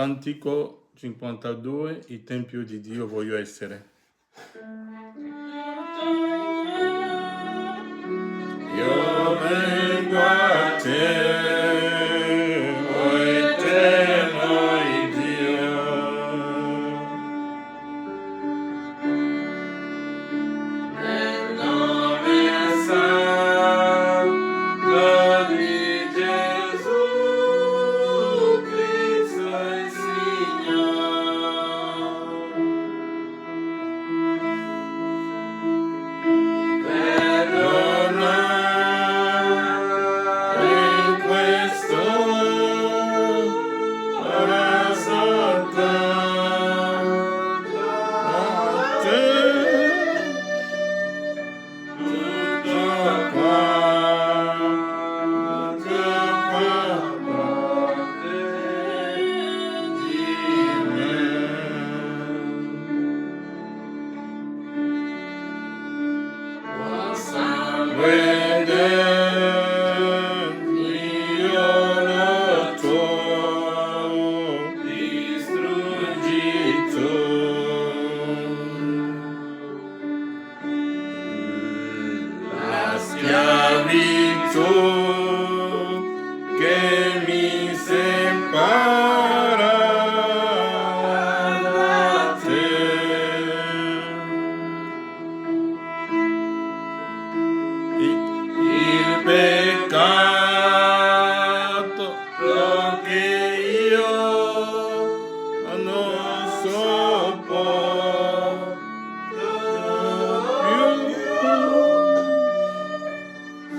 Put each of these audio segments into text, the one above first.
Cantico 52, il Tempio di Dio voglio essere. Io vengo a te, o eterno Dio. Nel nome santo di Gesù Cristo il Signore. Perdona in questo ora soltanto a te. Tutto quanto fa parte di me. Sangue del figliolo tuo distruggito, la schiavitù che mi separa da te. Il peccato che io non sopporto più,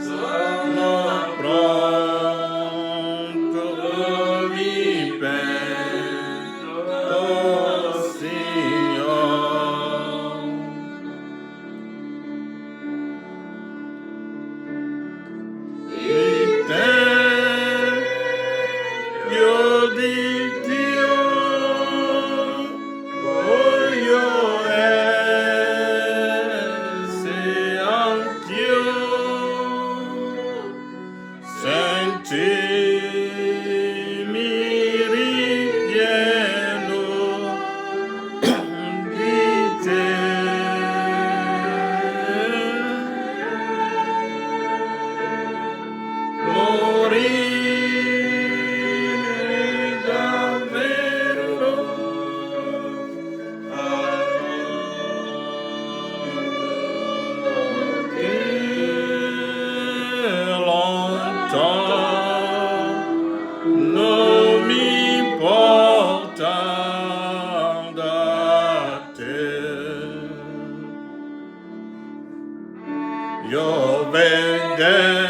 sono pronto, mi pento, Signore. Il Tempio di Dio voglio essere anch'io, sentirmi ripieno di te. Morire davvero che lontano mi porta da te. Io vedere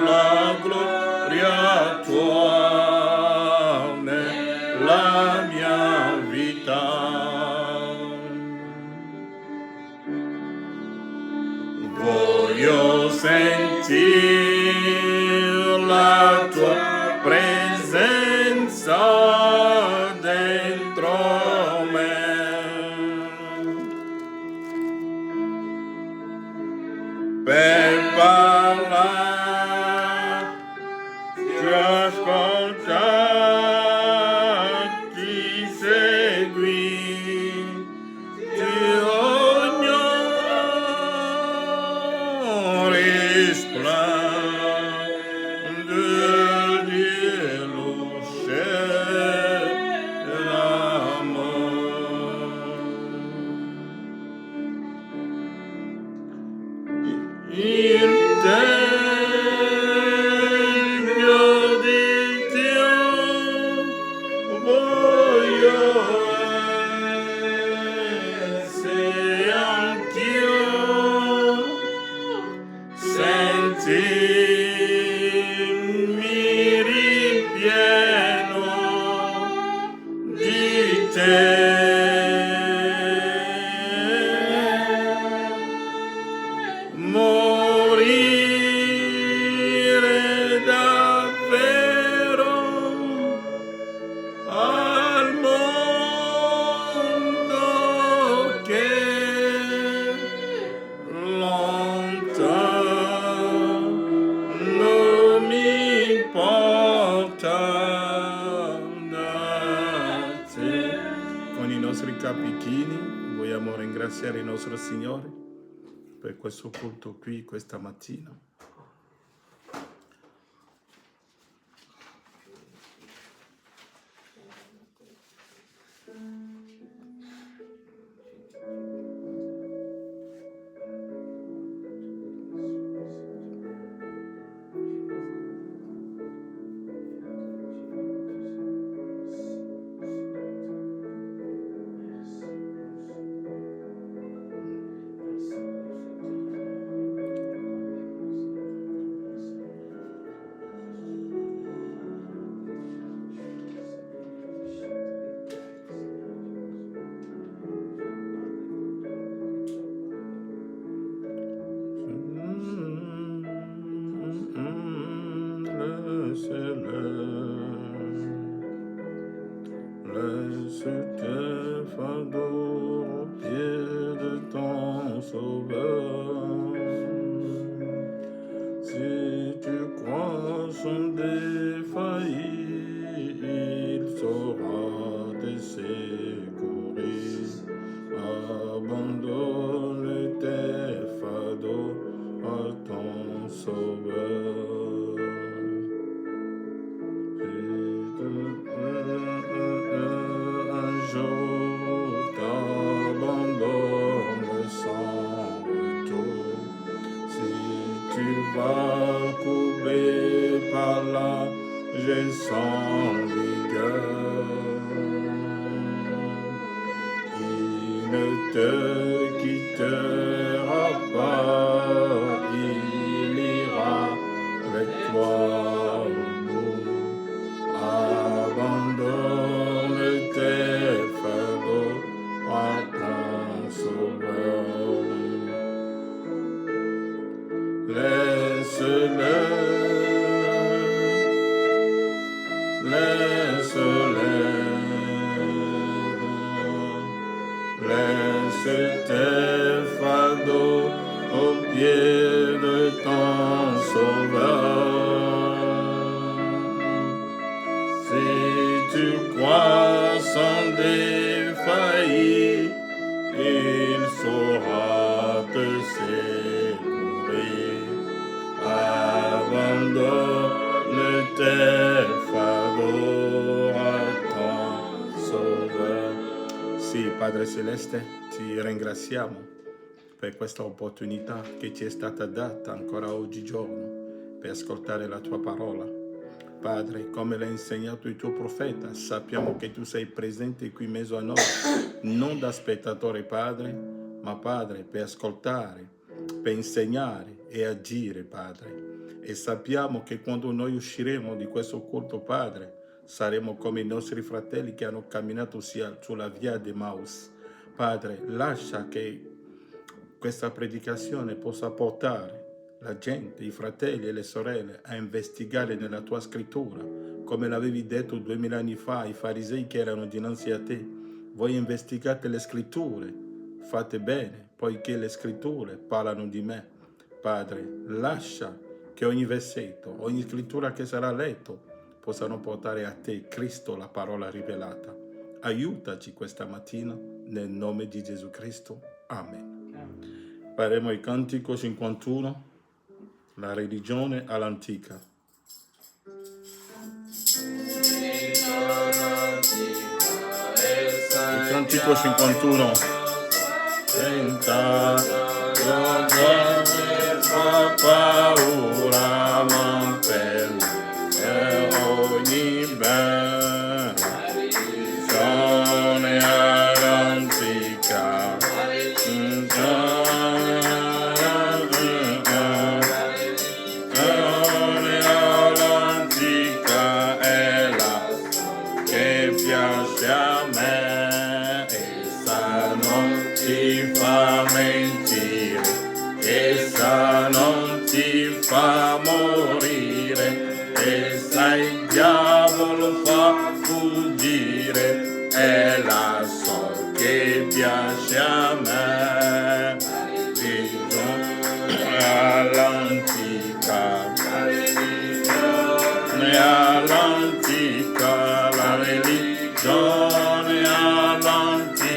la gloria tua nella mia vita. Voglio sentire la tua presenza dentro me. Per parlarti, ascoltarti, seguirti ognuno risplende di luce d'amore. Il Tempio di Dio voglio essere anch'io, sentirmi ripieno di te. Morire davvero al mondo che lontano mi porta da nostri capi chini, vogliamo ringraziare il nostro Signore per questo culto qui questa mattina. Laisse-le fardeau au pied de ton sauveur. Si tu crois son défailli, il saura te secourir. Abandonne tes fardeaux à ton sauveur. Un jour t'abandonne sans retour. Si tu vas couper par là, j'ai sans vigueur. Il ne te quittera pas, il ira avec toi au bout. Abandonne tes fardeaux à ton sauveur. Laisse-le, laisse tes fardeaux au pied de ton sauveur. Si tu crois sans défaillir, il saura te secourir. Abandonne tes fardeaux à ton sauveur. Sì, Padre Celeste, ti ringraziamo per questa opportunità che ci è stata data ancora oggigiorno per ascoltare la tua parola. Padre, come l'ha insegnato il tuo profeta, sappiamo che tu sei presente qui in mezzo a noi, non da spettatore, Padre, ma Padre, per ascoltare, per insegnare e agire, Padre. E sappiamo che quando noi usciremo di questo culto, Padre, saremo come i nostri fratelli che hanno camminato sulla via di Emmaus. Padre, lascia che questa predicazione possa portare la gente, i fratelli e le sorelle a investigare nella tua scrittura, come l'avevi detto 2000 anni fa ai farisei che erano dinanzi a te. Voi investigate le scritture, fate bene, poiché le scritture parlano di me. Padre, lascia che ogni versetto, ogni scrittura che sarà letto possano portare a te, Cristo, la parola rivelata. Aiutaci questa mattina, nel nome di Gesù Cristo. Amen. Faremo il cantico 51, la religione all'antica. Il cantico 51. Senta, fa paura, ma per ogni benedizione all'antica. All'antica è la che piace a me, essa non ti fa mentire, essa non ti fa morire, essa il diavolo fa fuggire, è la so che piace a me, all'antica, all'antica, la religione all'antica.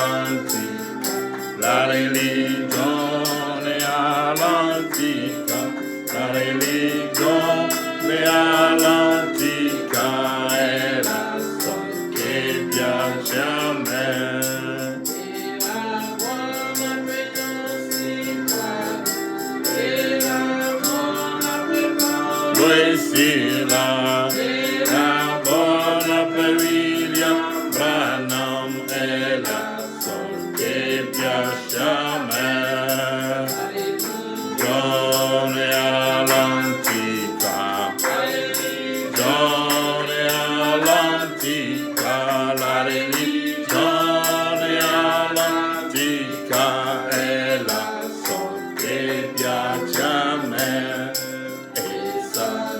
all'antica, la religione all'antica, la religione all'antica è la storia che piace a me. Poesia, la buona per William Branham è la sol che piace a me. Religione all'antica, religione all'antica, la religione all'antica è la sol che piace a me.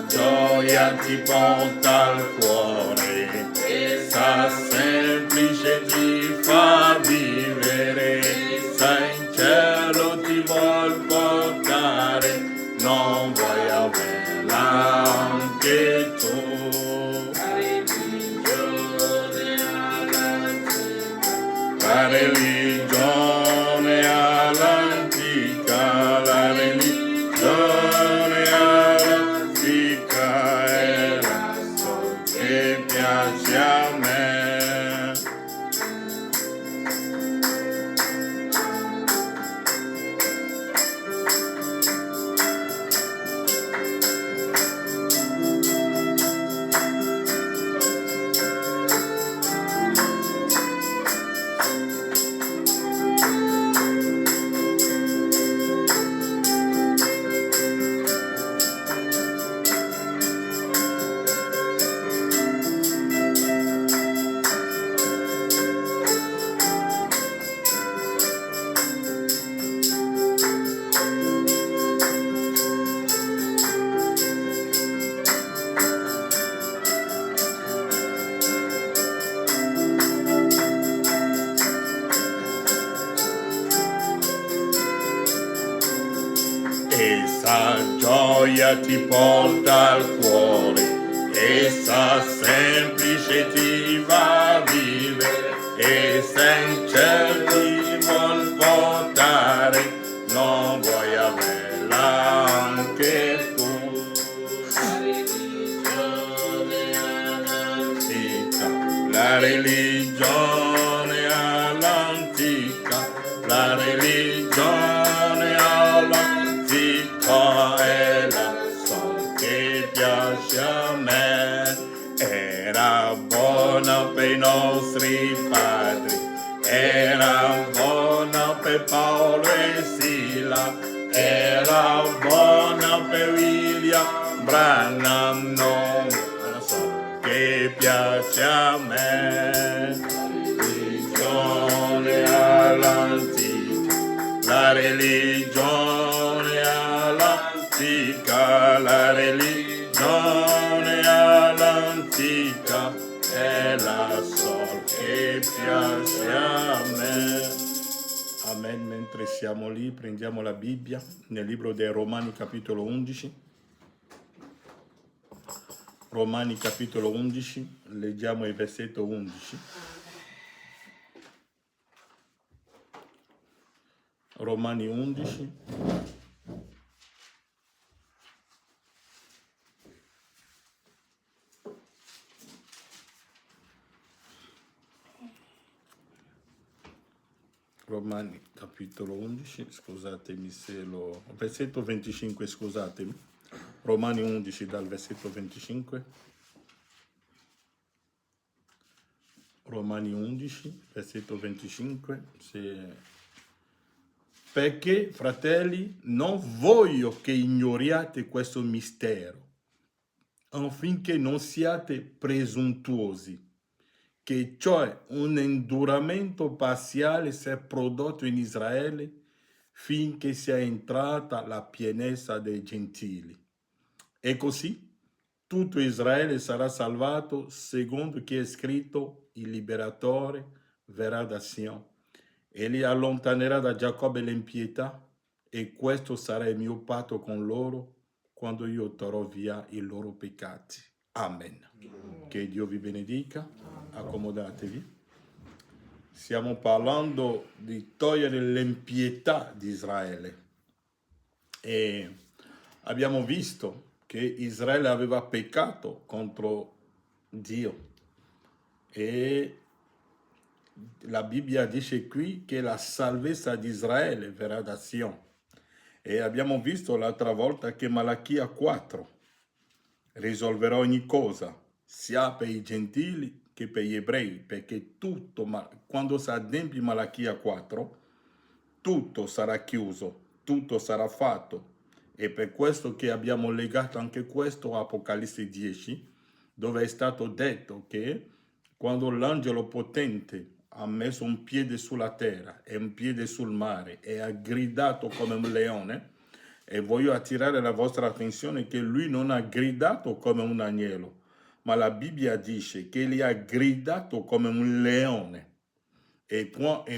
Gioia ti porta al cuore, essa semplice ti fa vivere, essa in cielo ti vuol portare, non vuoi averla anche tu. La religione all'antica, la religione all'antica è la sol che piace a me. Essa gioia ti porta al cuore, essa semplice ti va a vivere, essa in cielo ti vuol portare, non vuoi averla anche tu. La religione all'antica, la religione all'antica è la sol che piace a me. Era buona per i nostri padri, era buona per Paolo e Sila, era buona per William Branham, non la sol che piace a me. Religione all'antica, la religione all'antica, la religione all'antica è la sol che piace a me. Amen. Mentre siamo lì, prendiamo la Bibbia nel libro dei Romani capitolo 11. Romani capitolo 11, leggiamo il versetto 11. Romani 11. Romani capitolo 11, scusatemi se lo... versetto 25, scusatemi. Romani 11 dal versetto 25. Romani 11, versetto 25. Perché, fratelli, non voglio che ignoriate questo mistero, affinché non siate presuntuosi, che cioè un induramento parziale si è prodotto in Israele finché sia entrata la pienezza dei gentili. E così tutto Israele sarà salvato secondo che è scritto: il liberatore verrà da Sion e li allontanerà da Giacobbe l'impietà, e questo sarà il mio patto con loro quando io terrò via i loro peccati. Amen. Che Dio vi benedica. Accomodatevi. Stiamo parlando di togliere l'impietà di Israele. E abbiamo visto che Israele aveva peccato contro Dio. E la Bibbia dice qui che la salvezza di Israele verrà da Sion. E abbiamo visto l'altra volta che Malachia 4 risolverà ogni cosa, sia per i gentili che per gli ebrei, perché tutto, quando si adempie Malachia 4, tutto sarà chiuso, tutto sarà fatto. E per questo che abbiamo legato anche questo a Apocalisse 10, dove è stato detto che quando l'angelo potente ha messo un piede sulla terra e un piede sul mare e ha gridato come un leone, e voglio attirare la vostra attenzione che lui non ha gridato come un agnello, ma la Bibbia dice che egli ha gridato come un leone. E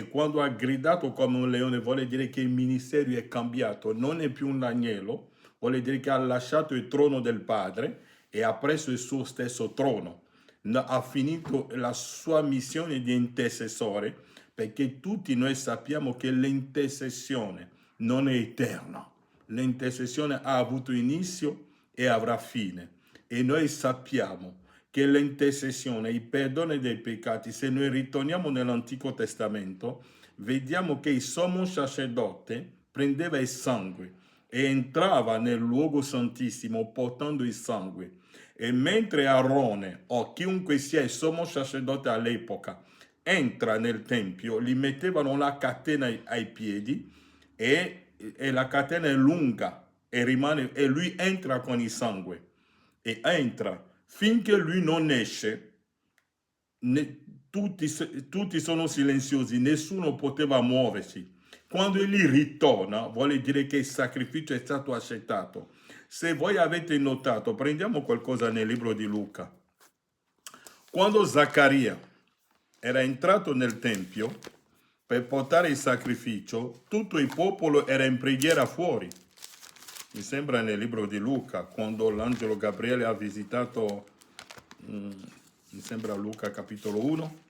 quando ha gridato come un leone vuole dire che il ministero è cambiato, non è più un agnello, vuole dire che ha lasciato il trono del Padre e ha preso il suo stesso trono. Ha finito la sua missione di intercessore, perché tutti noi sappiamo che l'intercessione non è eterna. L'intercessione ha avuto inizio e avrà fine. E noi sappiamo che l'intercessione, il perdono dei peccati, se noi ritorniamo nell'Antico Testamento, vediamo che il sommo sacerdote prendeva il sangue e entrava nel luogo santissimo portando il sangue. E mentre Aarone o chiunque sia il sommo sacerdote all'epoca entra nel tempio, gli mettevano la catena ai piedi e la catena è lunga e lui entra con il sangue e entra finché lui non esce. Tutti sono silenziosi, nessuno poteva muoversi. Quando egli ritorna vuole dire che il sacrificio è stato accettato. Se voi avete notato, prendiamo qualcosa nel libro di Luca. Quando Zaccaria era entrato nel tempio per portare il sacrificio, tutto il popolo era in preghiera fuori. Mi sembra nel libro di Luca, quando l'angelo Gabriele ha visitato, mi sembra Luca capitolo 1.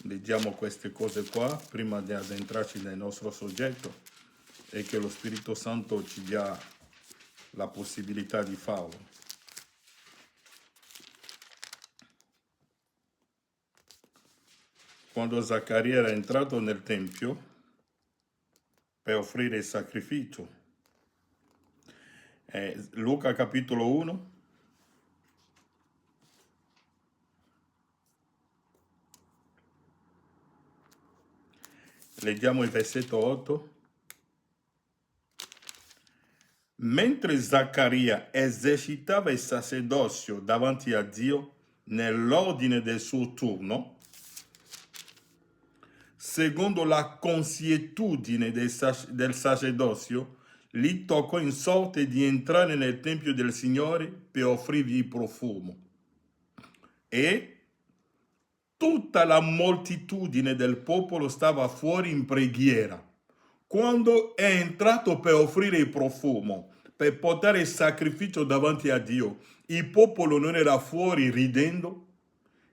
Leggiamo queste cose qua prima di addentrarci nel nostro soggetto e che lo Spirito Santo ci dia la possibilità di farlo. Quando Zaccaria era entrato nel Tempio per offrire il sacrificio, Luca capitolo 1, leggiamo il versetto 8. Mentre Zaccaria esercitava il sacerdozio davanti a Dio nell'ordine del suo turno, secondo la consuetudine del sacerdozio, gli toccò in sorte di entrare nel Tempio del Signore per offrirgli il profumo. E tutta la moltitudine del popolo stava fuori in preghiera. Quando è entrato per offrire il profumo, per portare il sacrificio davanti a Dio, il popolo non era fuori ridendo,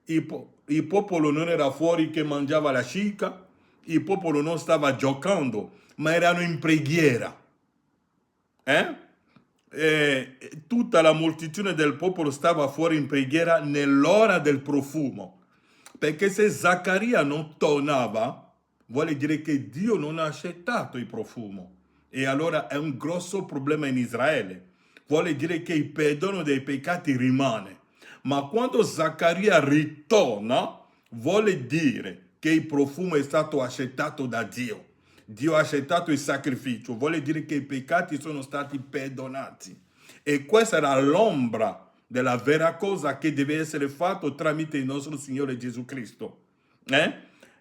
il popolo non era fuori che mangiava la cica, il popolo non stava giocando, ma erano in preghiera. Tutta la moltitudine del popolo stava fuori in preghiera nell'ora del profumo. Perché se Zaccaria non tornava, vuole dire che Dio non ha accettato il profumo. E allora è un grosso problema in Israele. Vuole dire che il perdono dei peccati rimane. Ma quando Zaccaria ritorna, vuole dire che il profumo è stato accettato da Dio. Dio ha accettato il sacrificio, vuole dire che i peccati sono stati perdonati. E questa era l'ombra della vera cosa che deve essere fatto tramite il nostro Signore Gesù Cristo.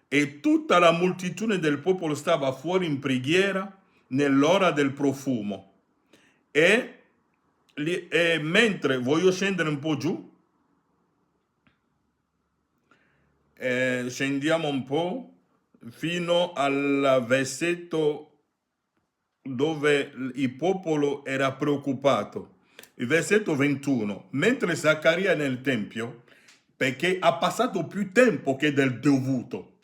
E tutta la moltitudine del popolo stava fuori in preghiera nell'ora del profumo. E mentre voglio scendere un po' giù, scendiamo un po' fino al versetto dove il popolo era preoccupato. Il versetto 21, mentre Zaccaria è nel Tempio, perché ha passato più tempo che del dovuto,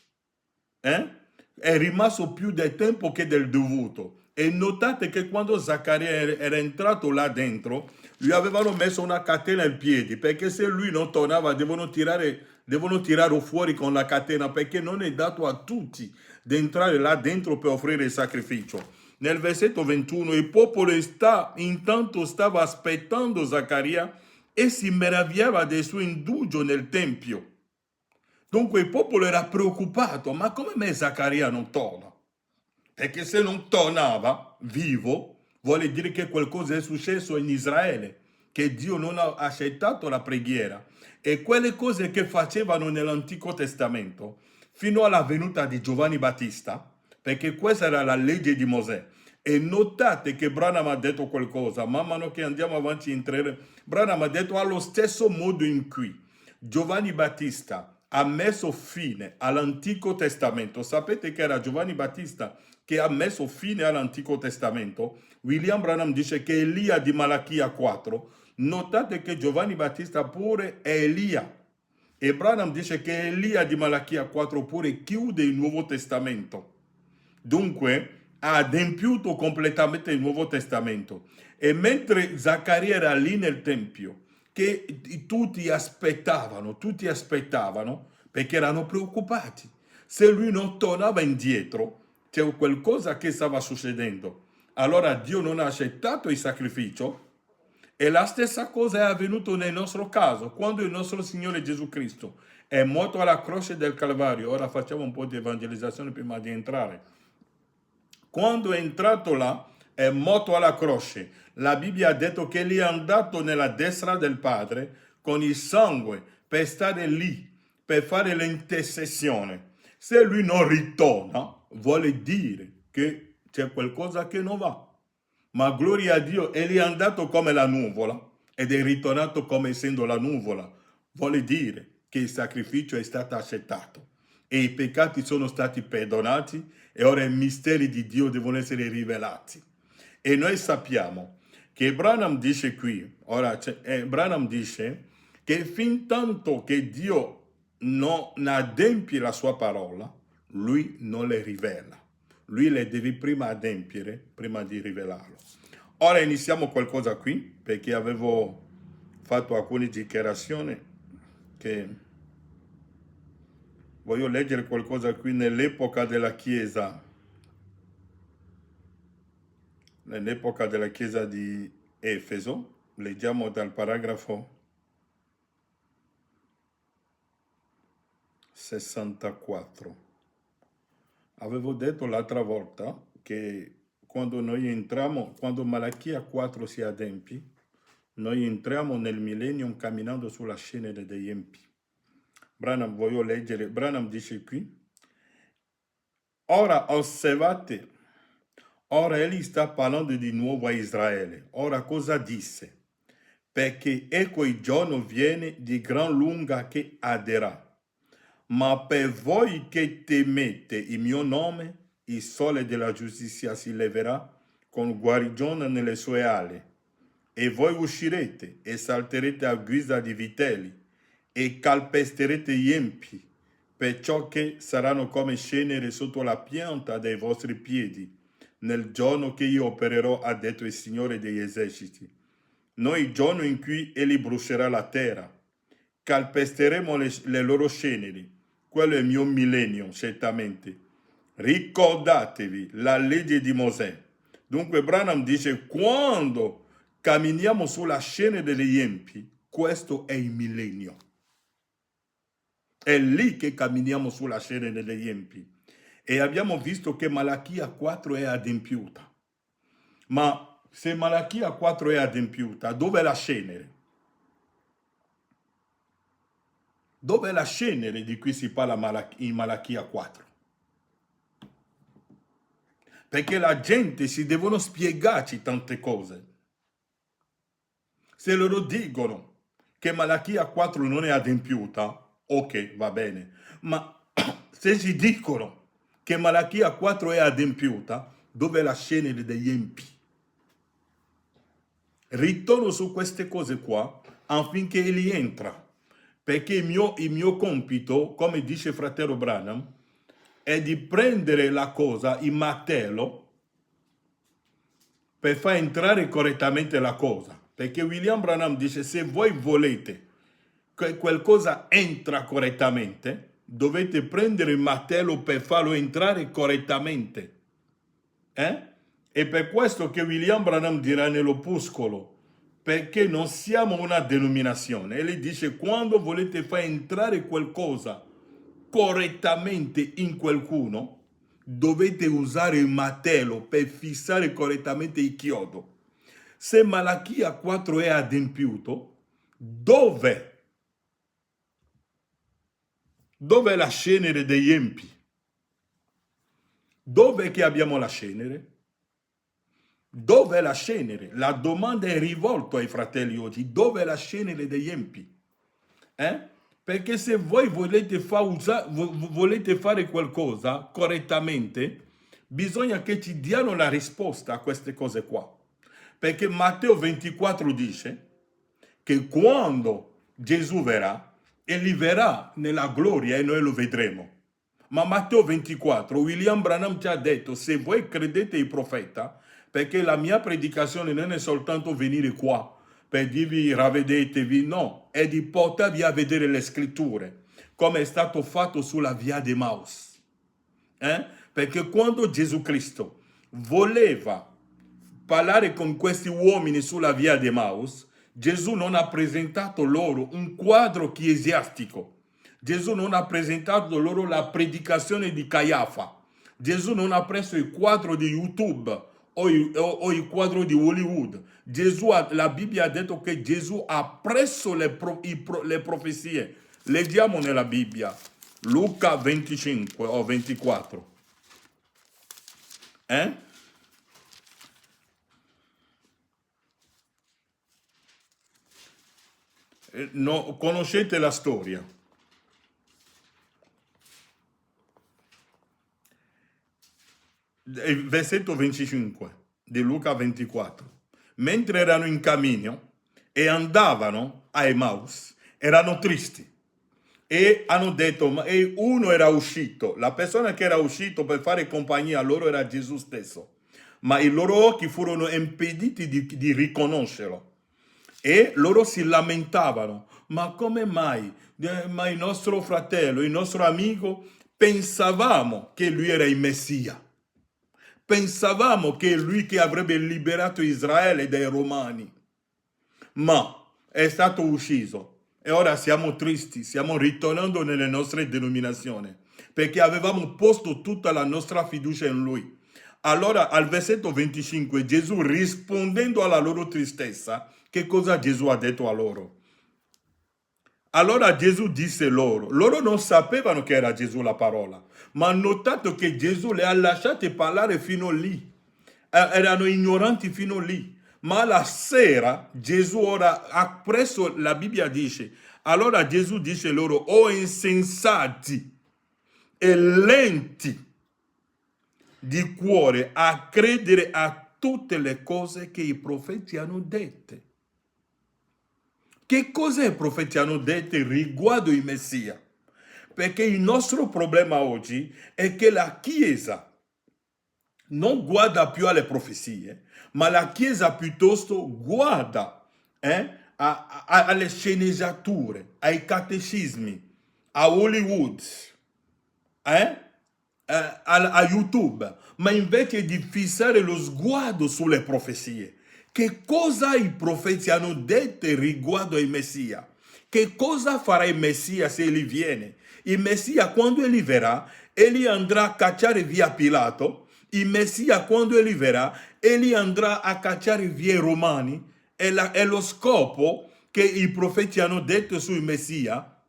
è rimasto più del tempo che del dovuto. E notate che quando Zaccaria era entrato là dentro, gli avevano messo una catena ai piedi, perché se lui non tornava devono tirarlo fuori con la catena, perché non è dato a tutti di entrare là dentro per offrire il sacrificio. Nel versetto 21 il popolo intanto stava aspettando Zaccaria e si meravigliava del suo indugio nel tempio. Dunque il popolo era preoccupato, ma come mai Zaccaria non torna? Perché se non tornava vivo, vuole dire che qualcosa è successo in Israele, che Dio non ha accettato la preghiera. E quelle cose che facevano nell'Antico Testamento, fino alla venuta di Giovanni Battista, perché questa era la legge di Mosè. E notate che Branham ha detto qualcosa, man mano che andiamo avanti in tre, Branham ha detto allo stesso modo in cui Giovanni Battista ha messo fine all'Antico Testamento. Sapete che era Giovanni Battista che ha messo fine all'Antico Testamento? William Branham dice che Elia di Malachia 4. Notate che Giovanni Battista pure è Elia. E Branham dice che Elia di Malachia 4 pure chiude il Nuovo Testamento. Dunque ha adempiuto completamente il Nuovo Testamento. E mentre Zaccaria era lì nel Tempio, che tutti aspettavano, perché erano preoccupati. Se lui non tornava indietro, c'è qualcosa che stava succedendo. Allora Dio non ha accettato il sacrificio e la stessa cosa è avvenuta nel nostro caso, quando il nostro Signore Gesù Cristo è morto alla croce del Calvario. Ora facciamo un po' di evangelizzazione prima di entrare. Quando è entrato là, è morto alla croce. La Bibbia ha detto che egli è andato nella destra del Padre con il sangue per stare lì, per fare l'intercessione. Se lui non ritorna, vuole dire che c'è qualcosa che non va. Ma gloria a Dio, egli è andato come la nuvola ed è ritornato come essendo la nuvola. Vuole dire che il sacrificio è stato accettato e i peccati sono stati perdonati e ora i misteri di Dio devono essere rivelati. E noi sappiamo che Branham dice qui, Branham dice che fin tanto che Dio non adempie la sua parola, lui non le rivela. Lui le deve prima adempiere, prima di rivelarlo. Ora iniziamo qualcosa qui, perché avevo fatto alcune dichiarazioni che voglio leggere qualcosa qui nell'epoca della Chiesa. Nell'epoca della Chiesa di Efeso, leggiamo dal paragrafo 64. Avevo detto l'altra volta che quando noi entriamo, quando Malachia 4 si adempie, noi entriamo nel millennium camminando sulla scena degli empi. Branham, voglio leggere, Branham dice qui, ora osservate, ora egli sta parlando di nuovo a Israele. Ora cosa disse? Perché ecco il giorno viene di gran lunga che adderà. Ma per voi che temete il mio nome, il sole della giustizia si leverà con guarigione nelle sue ali. E voi uscirete e salterete a guisa di vitelli e calpesterete gli empi, perciò che saranno come cenere sotto la pianta dei vostri piedi, nel giorno che io opererò, ha detto il Signore degli eserciti. Noi il giorno in cui egli brucerà la terra, calpesteremo le loro ceneri. Quello è il mio millennio, certamente. Ricordatevi la legge di Mosè. Dunque Branham dice, quando camminiamo sulla scena degli empi, questo è il millennio. È lì che camminiamo sulla scena degli empi. E abbiamo visto che Malachia 4 è adempiuta. Ma se Malachia 4 è adempiuta, dov'è la cenere? Dov'è la cenere di cui si parla in Malachia 4? Perché la gente si devono spiegarci tante cose. Se loro dicono che Malachia 4 non è adempiuta, ok, va bene. Ma se ci dicono che Malachia 4 è adempiuta, dov'è la cenere degli empi? Ritorno su queste cose qua affinché egli entra. Perché il mio compito, come dice fratello Branham, è di prendere la cosa, il martello, per far entrare correttamente la cosa. Perché William Branham dice, se voi volete che qualcosa entra correttamente, dovete prendere il martello per farlo entrare correttamente. È per questo che William Branham dirà nell'opuscolo, perché non siamo una denominazione. Egli dice, quando volete far entrare qualcosa correttamente in qualcuno, dovete usare il martello per fissare correttamente il chiodo. Se Malachia 4 è adempiuto, dov'è la cenere degli empi? Dov'è che abbiamo la cenere? Dov'è la cenere? La domanda è rivolta ai fratelli oggi. Dov'è la cenere degli empi? Perché se voi volete fare qualcosa correttamente, bisogna che ci diano la risposta a queste cose qua. Perché Matteo 24 dice che quando Gesù verrà, egli verrà nella gloria e noi lo vedremo. Ma Matteo 24, William Branham ci ha detto, se voi credete il profeta, perché la mia predicazione non è soltanto venire qua per dirvi ravvedetevi, no, è di portarvi a vedere le scritture, come è stato fatto sulla via di Maus. Perché quando Gesù Cristo voleva parlare con questi uomini sulla via di Maus, Gesù non ha presentato loro un quadro ecclesiastico. Gesù non ha presentato loro la predicazione di Caiafa. Gesù non ha preso il quadro di YouTube o il quadro di Hollywood. La Bibbia ha detto che Gesù ha preso le profezie. Leggiamo nella Bibbia, Luca 25 o 24. No, conoscete la storia. Il versetto 25 di Luca 24. Mentre erano in cammino e andavano a Emmaus, erano tristi e hanno detto, e uno era uscito, la persona che era uscito per fare compagnia a loro era Gesù stesso, ma i loro occhi furono impediti di riconoscerlo e loro si lamentavano, ma come mai? Ma il nostro fratello, il nostro amico, pensavamo che lui era il Messia. Pensavamo che è lui che avrebbe liberato Israele dai Romani, ma è stato ucciso e ora siamo tristi, stiamo ritornando nelle nostre denominazioni perché avevamo posto tutta la nostra fiducia in lui. Allora al versetto 25 Gesù, rispondendo alla loro tristezza, che cosa Gesù ha detto a loro? Allora Gesù disse loro non sapevano che era Gesù la parola, ma hanno notato che Gesù le ha lasciate parlare fino lì. Erano ignoranti fino lì. Ma la sera Gesù ora ha preso, la Bibbia dice, allora Gesù dice loro, o insensati e lenti di cuore a credere a tutte le cose che i profeti hanno dette. Che cosa i profeti hanno detto riguardo il Messia? Perché il nostro problema oggi è che la Chiesa non guarda più alle profezie, ma la Chiesa piuttosto guarda alle sceneggiature, ai catechismi, a Hollywood, a YouTube, ma invece di fissare lo sguardo sulle profezie. Che cosa i profeti hanno detto riguardo al Messia? Che cosa farà il Messia se egli viene? Il Messia, quando egli verrà, egli andrà a cacciare via Pilato. Il Messia, quando egli verrà, egli andrà a cacciare via i Romani. È lo scopo che i profeti hanno detto sul Messia.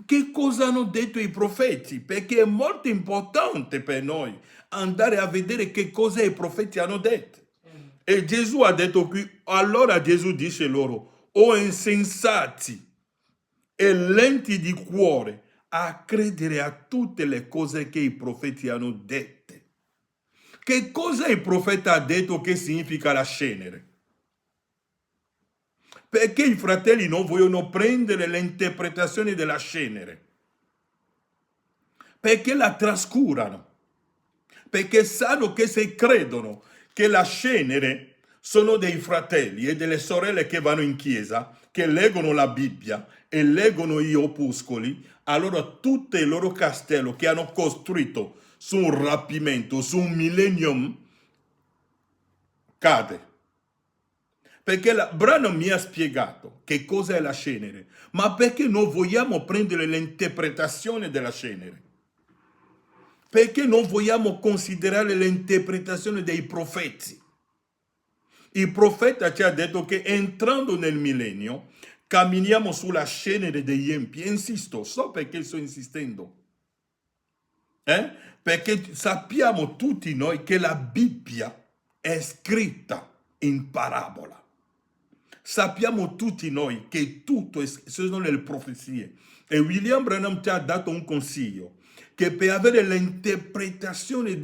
Che cosa hanno detto i profeti? Perché è molto importante per noi andare a vedere che cosa i profeti hanno detto. E Gesù ha detto qui, allora Gesù dice loro, o insensati e lenti di cuore a credere a tutte le cose che i profeti hanno dette. Che cosa il profeta ha detto che significa la cenere? Perché i fratelli non vogliono prendere le interpretazioni della cenere? perché la trascurano, perché sanno che se credono che la cenere sono dei fratelli e delle sorelle che vanno in chiesa, che leggono la Bibbia e leggono gli opuscoli, allora tutto il loro castello che hanno costruito su un rapimento, su un millennium, cade. Perché Branham mi ha spiegato che cosa è la cenere, ma perché non vogliamo prendere l'interpretazione della cenere? Perché non vogliamo considerare l'interpretazione dei profeti? Il profeta ci ha detto che entrando nel millennio camminiamo sulla cenere degli empi. Insisto, so perché sto insistendo. Perché sappiamo tutti noi che la Bibbia è scritta in parabola. Sappiamo tutti noi che tutto sono le profezie. E William Branham ci ha dato un consiglio, che per avere l'interpretazione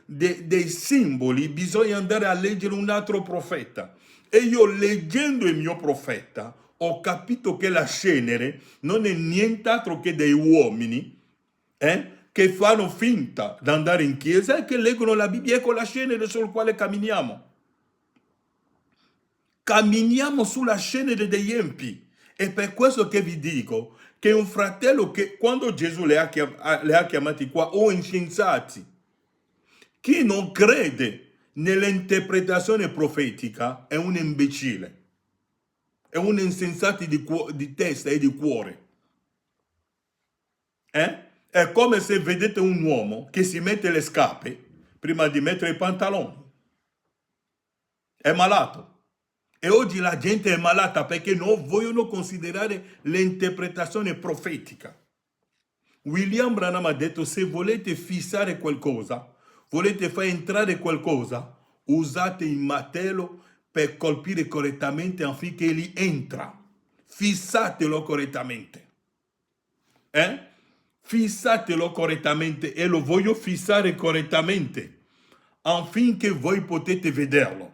dei simboli bisogna andare a leggere un altro profeta. E io leggendo il mio profeta ho capito che la cenere non è nient'altro che dei uomini che fanno finta di andare in chiesa e che leggono la Bibbia. Ecco la cenere sul quale camminiamo. Camminiamo sulla cenere degli empi. È per questo che vi dico che un fratello che quando Gesù le ha chiamati qua, o insensati, chi non crede nell'interpretazione profetica è un imbecille, è un insensato di testa e di cuore. È come se vedete un uomo che si mette le scarpe prima di mettere i pantaloni. È malato. E oggi la gente è malata perché non vogliono considerare l'interpretazione profetica. William Branham ha detto: se volete fissare qualcosa, volete far entrare qualcosa, usate il martello per colpire correttamente affinché egli entra. Fissatelo correttamente. Fissatelo correttamente, e lo voglio fissare correttamente affinché voi potete vederlo.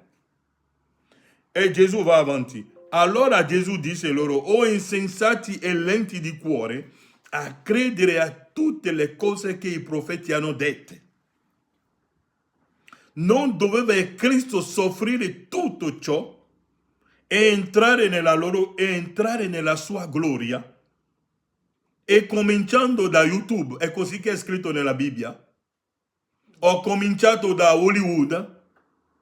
E Gesù va avanti. Allora Gesù disse loro: o insensati e lenti di cuore a credere a tutte le cose che i profeti hanno dette. Non doveva Cristo soffrire tutto ciò e entrare nella sua gloria? E cominciando da YouTube, è così che è scritto nella Bibbia? Ho cominciato da Hollywood?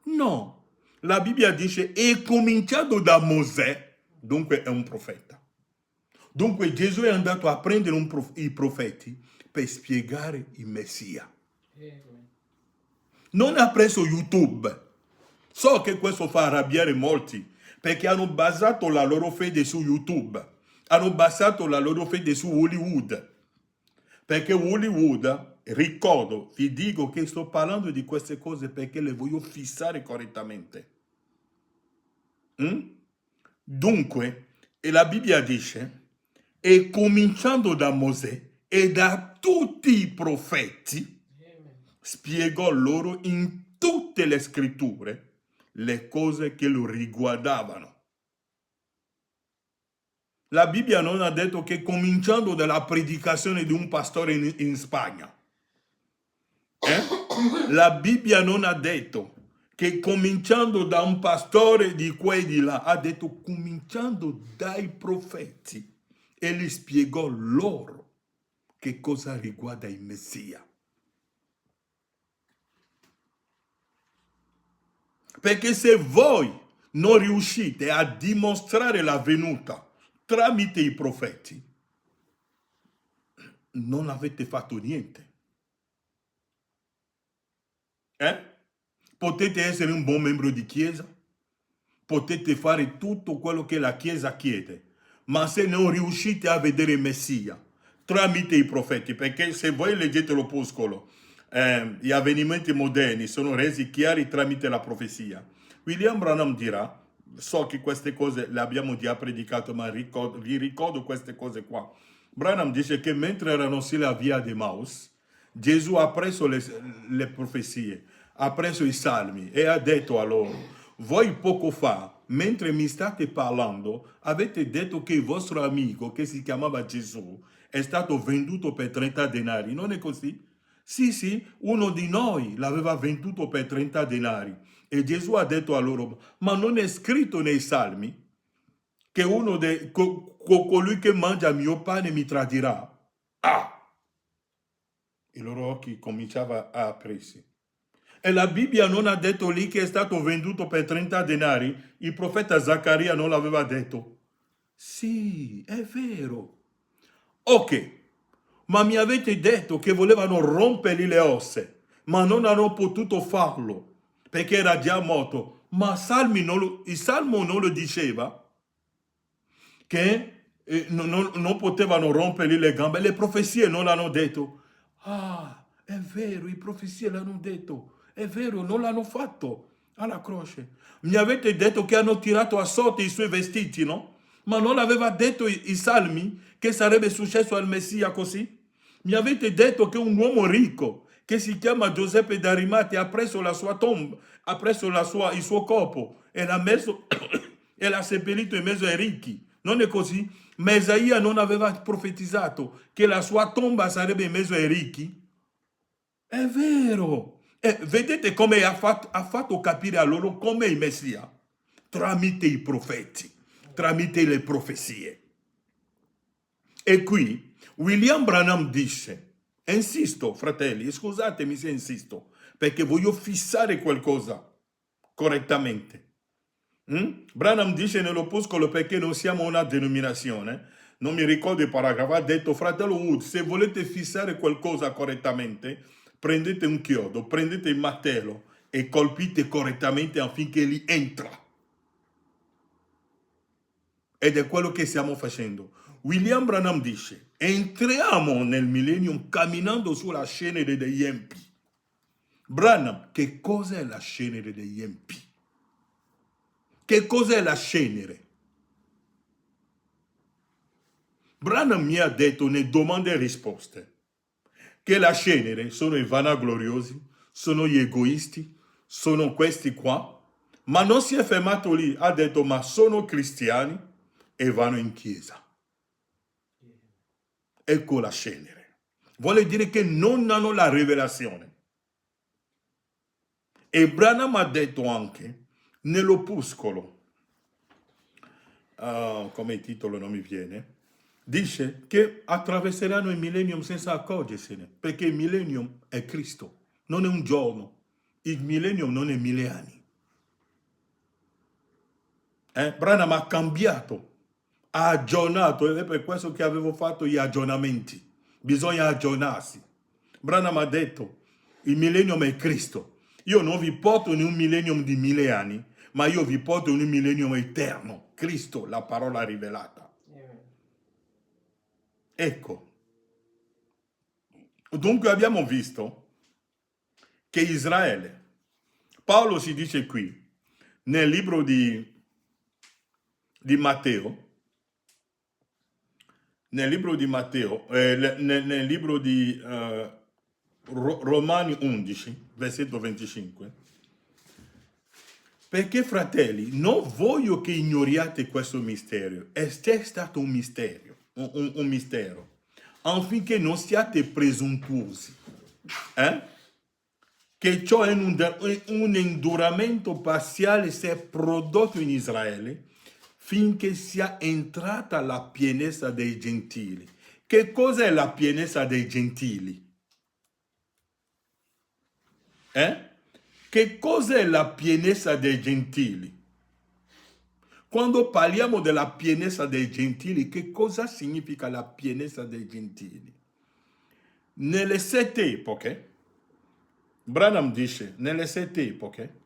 No. La Bibbia dice: è cominciato da Mosè, dunque è un profeta. Dunque Gesù è andato a prendere i profeti per spiegare il Messia. Non ha preso YouTube. So che questo fa arrabbiare molti, perché hanno basato la loro fede su YouTube, hanno basato la loro fede su Hollywood. Perché Hollywood, ricordo, vi dico che sto parlando di queste cose perché le voglio fissare correttamente. Dunque, e la Bibbia dice: e cominciando da Mosè e da tutti i profeti, spiegò loro in tutte le scritture le cose che lo riguardavano. La Bibbia non ha detto che cominciando dalla predicazione di un pastore in Spagna. La Bibbia non ha detto che cominciando da un pastore di qua e di là, ha detto cominciando dai profeti, e gli spiegò loro che cosa riguarda il Messia. Perché se voi non riuscite a dimostrare la venuta tramite i profeti, non avete fatto niente. Potete essere un buon membro di chiesa, potete fare tutto quello che la chiesa chiede, ma se non riuscite a vedere il Messia tramite i profeti, perché se voi leggete l'opuscolo, gli avvenimenti moderni sono resi chiari tramite la profezia. William Branham dirà, so che queste cose le abbiamo già predicato, ma vi ricordo queste cose qua. Branham dice che mentre erano sulla via di Emmaus, Gesù ha preso le profezie, ha preso i salmi e ha detto a loro: voi poco fa, mentre mi state parlando, avete detto che il vostro amico, che si chiamava Gesù, è stato venduto per 30 denari. Non è così? Sì, sì, uno di noi l'aveva venduto per 30 denari. E Gesù ha detto a loro, ma non è scritto nei Salmi che colui che mangia il mio pane mi tradirà? Ah! I loro occhi cominciavano a aprirsi. E la Bibbia non ha detto lì che è stato venduto per 30 denari. Il profeta Zaccaria non l'aveva detto. Sì, è vero. Ok, ma mi avete detto che volevano rompergli le ossa, ma non hanno potuto farlo perché era già morto. Ma il Salmo non lo diceva che non potevano rompergli le gambe. Le profezie non l'hanno detto. Ah, è vero, le profezie l'hanno detto. È vero, non l'hanno fatto alla croce. Mi avete detto che hanno tirato a sorte i suoi vestiti, no? Ma non aveva detto i Salmi che sarebbe successo al Messia così? Mi avete detto che un uomo ricco che si chiama Giuseppe d'Arimate ha preso la sua tomba, ha preso il suo corpo e l'ha messo e l'ha seppellito in mezzo ai ricchi. Non è così? Ma Isaia non aveva profetizzato che la sua tomba sarebbe in mezzo ai ricchi? È vero. E vedete come ha fatto capire a loro come il Messia? Tramite i profeti, tramite le profezie. E qui William Branham dice, e insisto fratelli, scusatemi se insisto, perché voglio fissare qualcosa correttamente. Branham dice nell'opuscolo perché non siamo una denominazione, non mi ricordo il paragrafo, ha detto fratello Wood, se volete fissare qualcosa correttamente, prendete un chiodo, prendete il martello e colpite correttamente affinché lì entra. Ed è quello che stiamo facendo. William Branham dice, entriamo nel millennium camminando sulla cenere degli empi. Branham, che cosa è la cenere degli empi? Che cos'è la cenere? Branham mi ha detto nelle domande e risposte che la cenere sono i vanagloriosi, sono gli egoisti, sono questi qua, ma non si è fermato lì, ha detto ma sono cristiani e vanno in chiesa. Ecco la cenere. Vuole dire che non hanno la rivelazione. E Branham ha detto anche nell'opuscolo, come il titolo non mi viene, dice che attraverseranno il millennium senza accorgersene, perché il millennium è Cristo, non è un giorno. Il millennium non è 1000 anni. Branham ha cambiato, ha aggiornato, ed è per questo che avevo fatto gli aggiornamenti. Bisogna aggiornarsi. Branham ha detto, il millennium è Cristo. Io non vi porto in un millennium di 1000 anni, ma io vi porto in un millennium eterno. Cristo, la parola rivelata. Ecco. Dunque abbiamo visto che Israele, Paolo si dice qui, nel libro di Matteo, nel libro di Romani 11, versetto 25, perché fratelli, non voglio che ignoriate questo mistero, è stato un mistero, un mistero, affinché non siate presuntuosi, che ciò è un induramento parziale si è prodotto in Israele finché sia entrata la pienezza dei gentili. Che cos'è la pienezza dei gentili? Che cos'è la pienezza dei gentili? Quando parliamo della pienezza dei gentili, che cosa significa la pienezza dei gentili? Nelle 7 epoche, Branham dice, nelle 7 epoche,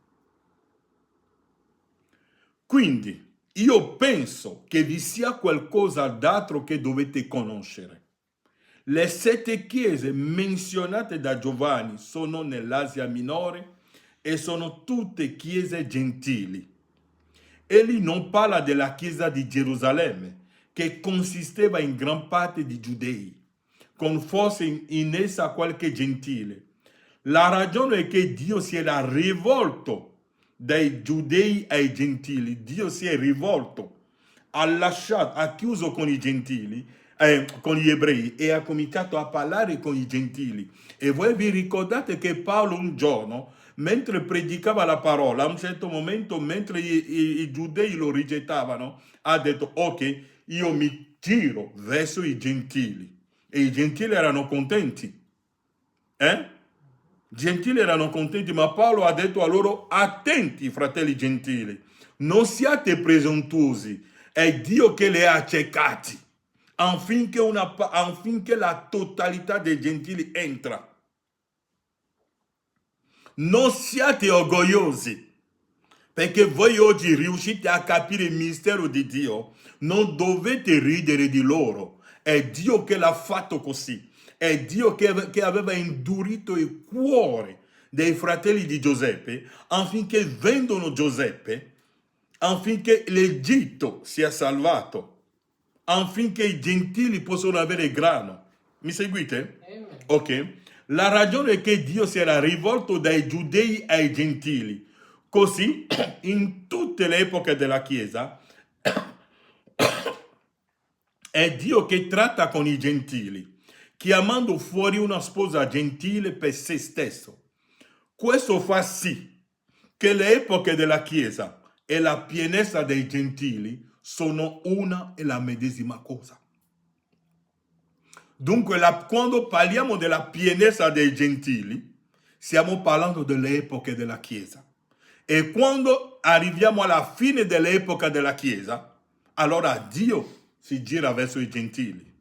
quindi io penso che vi sia qualcosa d'altro che dovete conoscere. Le 7 chiese menzionate da Giovanni sono nell'Asia Minore e sono tutte chiese gentili. Egli non parla della chiesa di Gerusalemme, che consisteva in gran parte di giudei, con forse in essa qualche gentile. La ragione è che Dio si era rivolto dai giudei ai gentili. Dio si è rivolto, ha chiuso con i gentili con gli ebrei e ha cominciato a parlare con i gentili. E voi vi ricordate che Paolo un giorno, mentre predicava la parola, a un certo momento, mentre i giudei lo rigettavano, ha detto, ok, io mi giro verso i gentili. E i gentili erano contenti. Gentili erano contenti, ma Paolo ha detto a loro, attenti fratelli gentili, non siate presuntuosi, è Dio che li ha cercati, affinché la totalità dei gentili entra. Non siate orgogliosi, perché voi oggi riuscite a capire il mistero di Dio, non dovete ridere di loro, è Dio che l'ha fatto così, è Dio che aveva indurito il cuore dei fratelli di Giuseppe affinché vendono Giuseppe, affinché l'Egitto sia salvato, affinché i gentili possano avere grano. Mi seguite? Ok. La ragione è che Dio si era rivolto dai giudei ai gentili. Così, in tutte le epoche della Chiesa, è Dio che tratta con i gentili, chiamando fuori una sposa gentile per se stesso. Questo fa sì che le epoche della Chiesa e la pienezza dei gentili sono una e la medesima cosa. Dunque, quando parliamo della pienezza dei gentili, stiamo parlando delle epoche della Chiesa. E quando arriviamo alla fine dell'epoca della Chiesa, allora Dio si gira verso i gentili,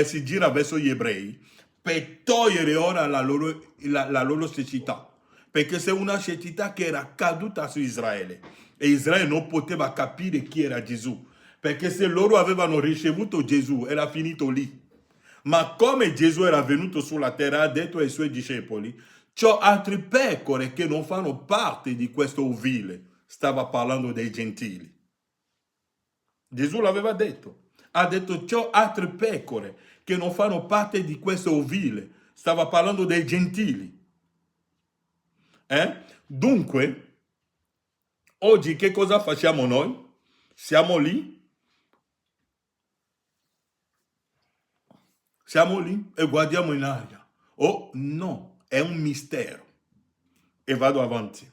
si gira verso gli ebrei per togliere ora la loro cecità. Perché c'è una cecità che era caduta su Israele e Israele non poteva capire chi era Gesù. Perché se loro avevano ricevuto Gesù, era finito lì. Ma come Gesù era venuto sulla terra, ha detto ai suoi discepoli, c'ho altre pecore che non fanno parte di questo ovile. Stava parlando dei gentili. Gesù l'aveva detto. Ha detto, c'ho altre pecore che non fanno parte di questo ovile. Stava parlando dei gentili. Dunque, oggi che cosa facciamo noi? Siamo lì e guardiamo in aria. Oh no, è un mistero. E vado avanti.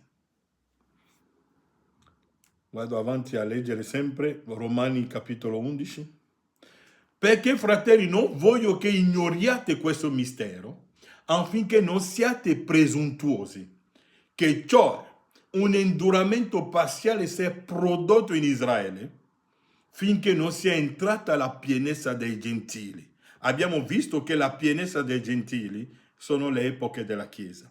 Vado avanti a leggere sempre Romani capitolo 11. Perché, fratelli, non voglio che ignoriate questo mistero, affinché non siate presuntuosi, che ciò, un induramento parziale si è prodotto in Israele, finché non sia entrata la pienezza dei gentili. Abbiamo visto che la pienezza dei gentili sono le epoche della Chiesa.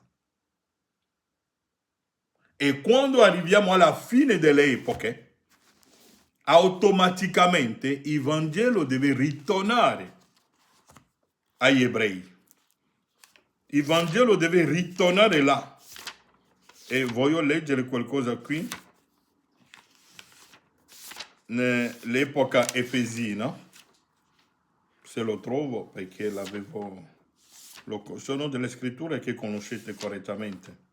E quando arriviamo alla fine delle epoche, automaticamente il Vangelo deve ritornare agli ebrei. Il Vangelo deve ritornare là. E voglio leggere qualcosa qui. L'epoca efesina, se lo trovo, perché l'avevo... sono delle scritture che conoscete correttamente.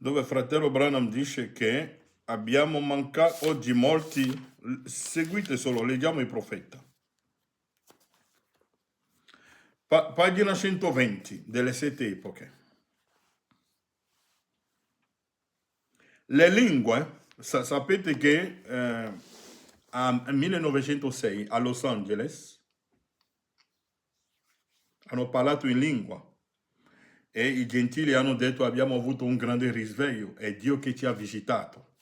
Dove fratello Branham dice che abbiamo mancato oggi molti, seguite solo, leggiamo il profeta. Pagina 120 delle 7 epoche. Le lingue, sapete che nel 1906 a Los Angeles hanno parlato in lingua e i gentili hanno detto abbiamo avuto un grande risveglio, è Dio che ci ha visitato.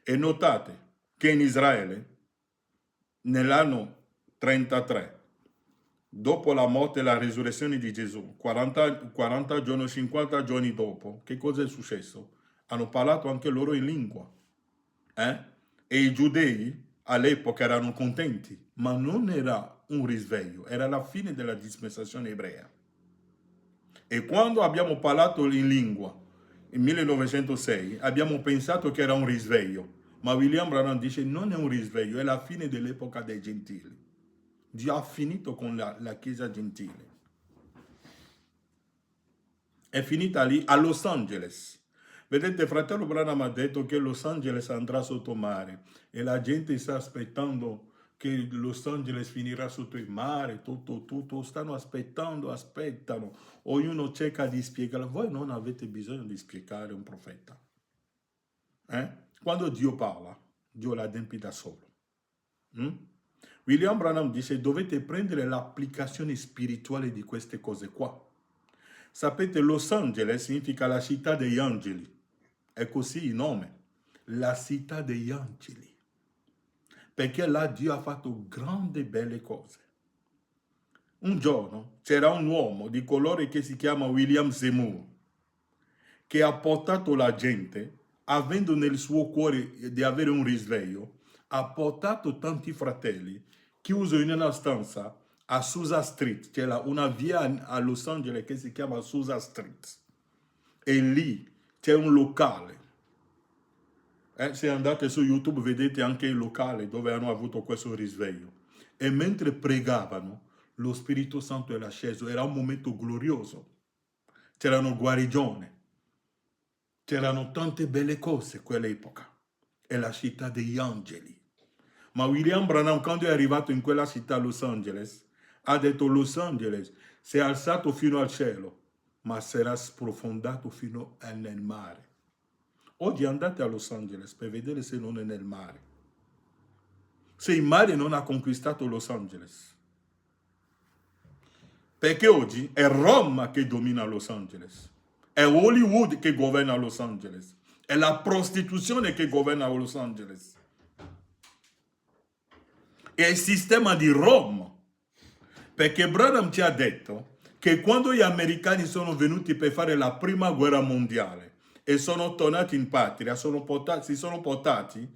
E notate che in Israele, nell'anno 33, dopo la morte e la risurrezione di Gesù, 40 giorni, 50 giorni dopo, che cosa è successo? Hanno parlato anche loro in lingua. E i giudei all'epoca erano contenti, ma non era un risveglio, era la fine della dispensazione ebrea. E quando abbiamo parlato in lingua, nel 1906, abbiamo pensato che era un risveglio, ma William Branham dice non è un risveglio, è la fine dell'epoca dei gentili. Dio ha finito con la Chiesa gentile. È finita lì a Los Angeles. Vedete, fratello Branham ha detto che Los Angeles andrà sotto mare e la gente sta aspettando che Los Angeles finirà sotto il mare, tutto, stanno aspettando, aspettano. Ognuno cerca di spiegare. Voi non avete bisogno di spiegare un profeta. Quando Dio parla, Dio la adempie da solo. William Branham dice, dovete prendere l'applicazione spirituale di queste cose qua. Sapete, Los Angeles significa la città degli angeli. È così il nome, la città degli angeli. Perché là Dio ha fatto grandi belle cose. Un giorno c'era un uomo di colore che si chiama William Seymour, che ha portato la gente, avendo nel suo cuore di avere un risveglio, ha portato tanti fratelli, chiuso in una stanza a Sousa Street, c'è una via a Los Angeles che si chiama Sousa Street. E lì c'è un locale. Se andate su YouTube vedete anche il locale dove hanno avuto questo risveglio. E mentre pregavano, lo Spirito Santo era sceso. Era un momento glorioso. C'erano guarigioni. C'erano tante belle cose quell'epoca. È la città degli angeli. Ma William Branham, quando è arrivato in quella città, Los Angeles, ha detto: Los Angeles si è alzato fino al cielo, ma sarà sprofondato fino nel mare. Oggi andate a Los Angeles per vedere se non è nel mare. Se il mare non ha conquistato Los Angeles. Perché oggi è Roma che domina Los Angeles. È Hollywood che governa Los Angeles. È la prostituzione che governa Los Angeles. È il sistema di Roma. Perché Branham ci ha detto che quando gli americani sono venuti per fare la prima guerra mondiale e sono tornati in patria, si sono portati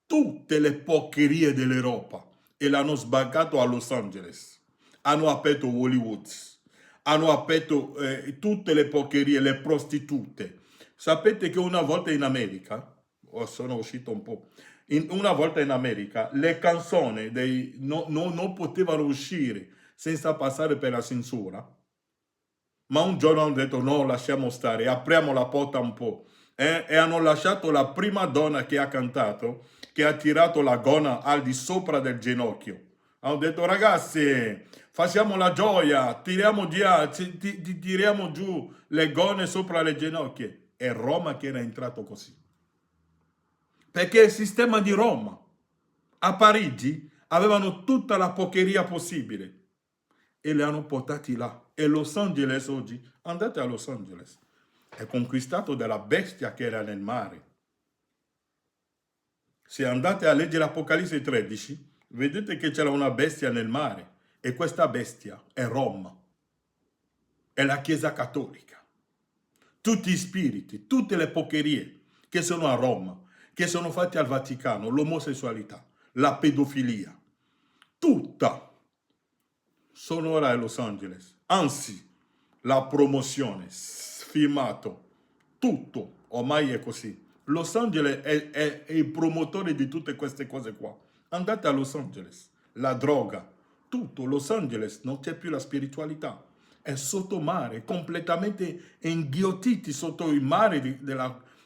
tutte le porcherie dell'Europa e l'hanno sbarcato a Los Angeles. Hanno aperto Hollywood, hanno aperto tutte le porcherie, le prostitute. Sapete che una volta in America, sono uscito un po', una volta in America le canzoni non potevano uscire senza passare per la censura. Ma un giorno hanno detto no, lasciamo stare, apriamo la porta un po'. E hanno lasciato la prima donna che ha cantato, che ha tirato la gonna al di sopra del ginocchio. Hanno detto: ragazzi, facciamo la gioia, tiriamo giù le gonne sopra le ginocchia. È Roma che era entrato così. Perché è il sistema di Roma. A Parigi avevano tutta la porcheria possibile e le hanno portati là. E Los Angeles oggi, andate a Los Angeles, è conquistato dalla bestia che era nel mare. Se andate a leggere Apocalisse 13, vedete che c'era una bestia nel mare e questa bestia è Roma, è la Chiesa Cattolica. Tutti i spiriti, tutte le porcherie che sono a Roma, che sono fatte al Vaticano, l'omosessualità, la pedofilia, tutta sono ora a Los Angeles. Anzi, la promozione, firmato, tutto, ormai è così. Los Angeles è il promotore di tutte queste cose qua. Andate a Los Angeles, la droga, tutto. Los Angeles non c'è più la spiritualità. È sotto mare, completamente inghiottiti sotto il mare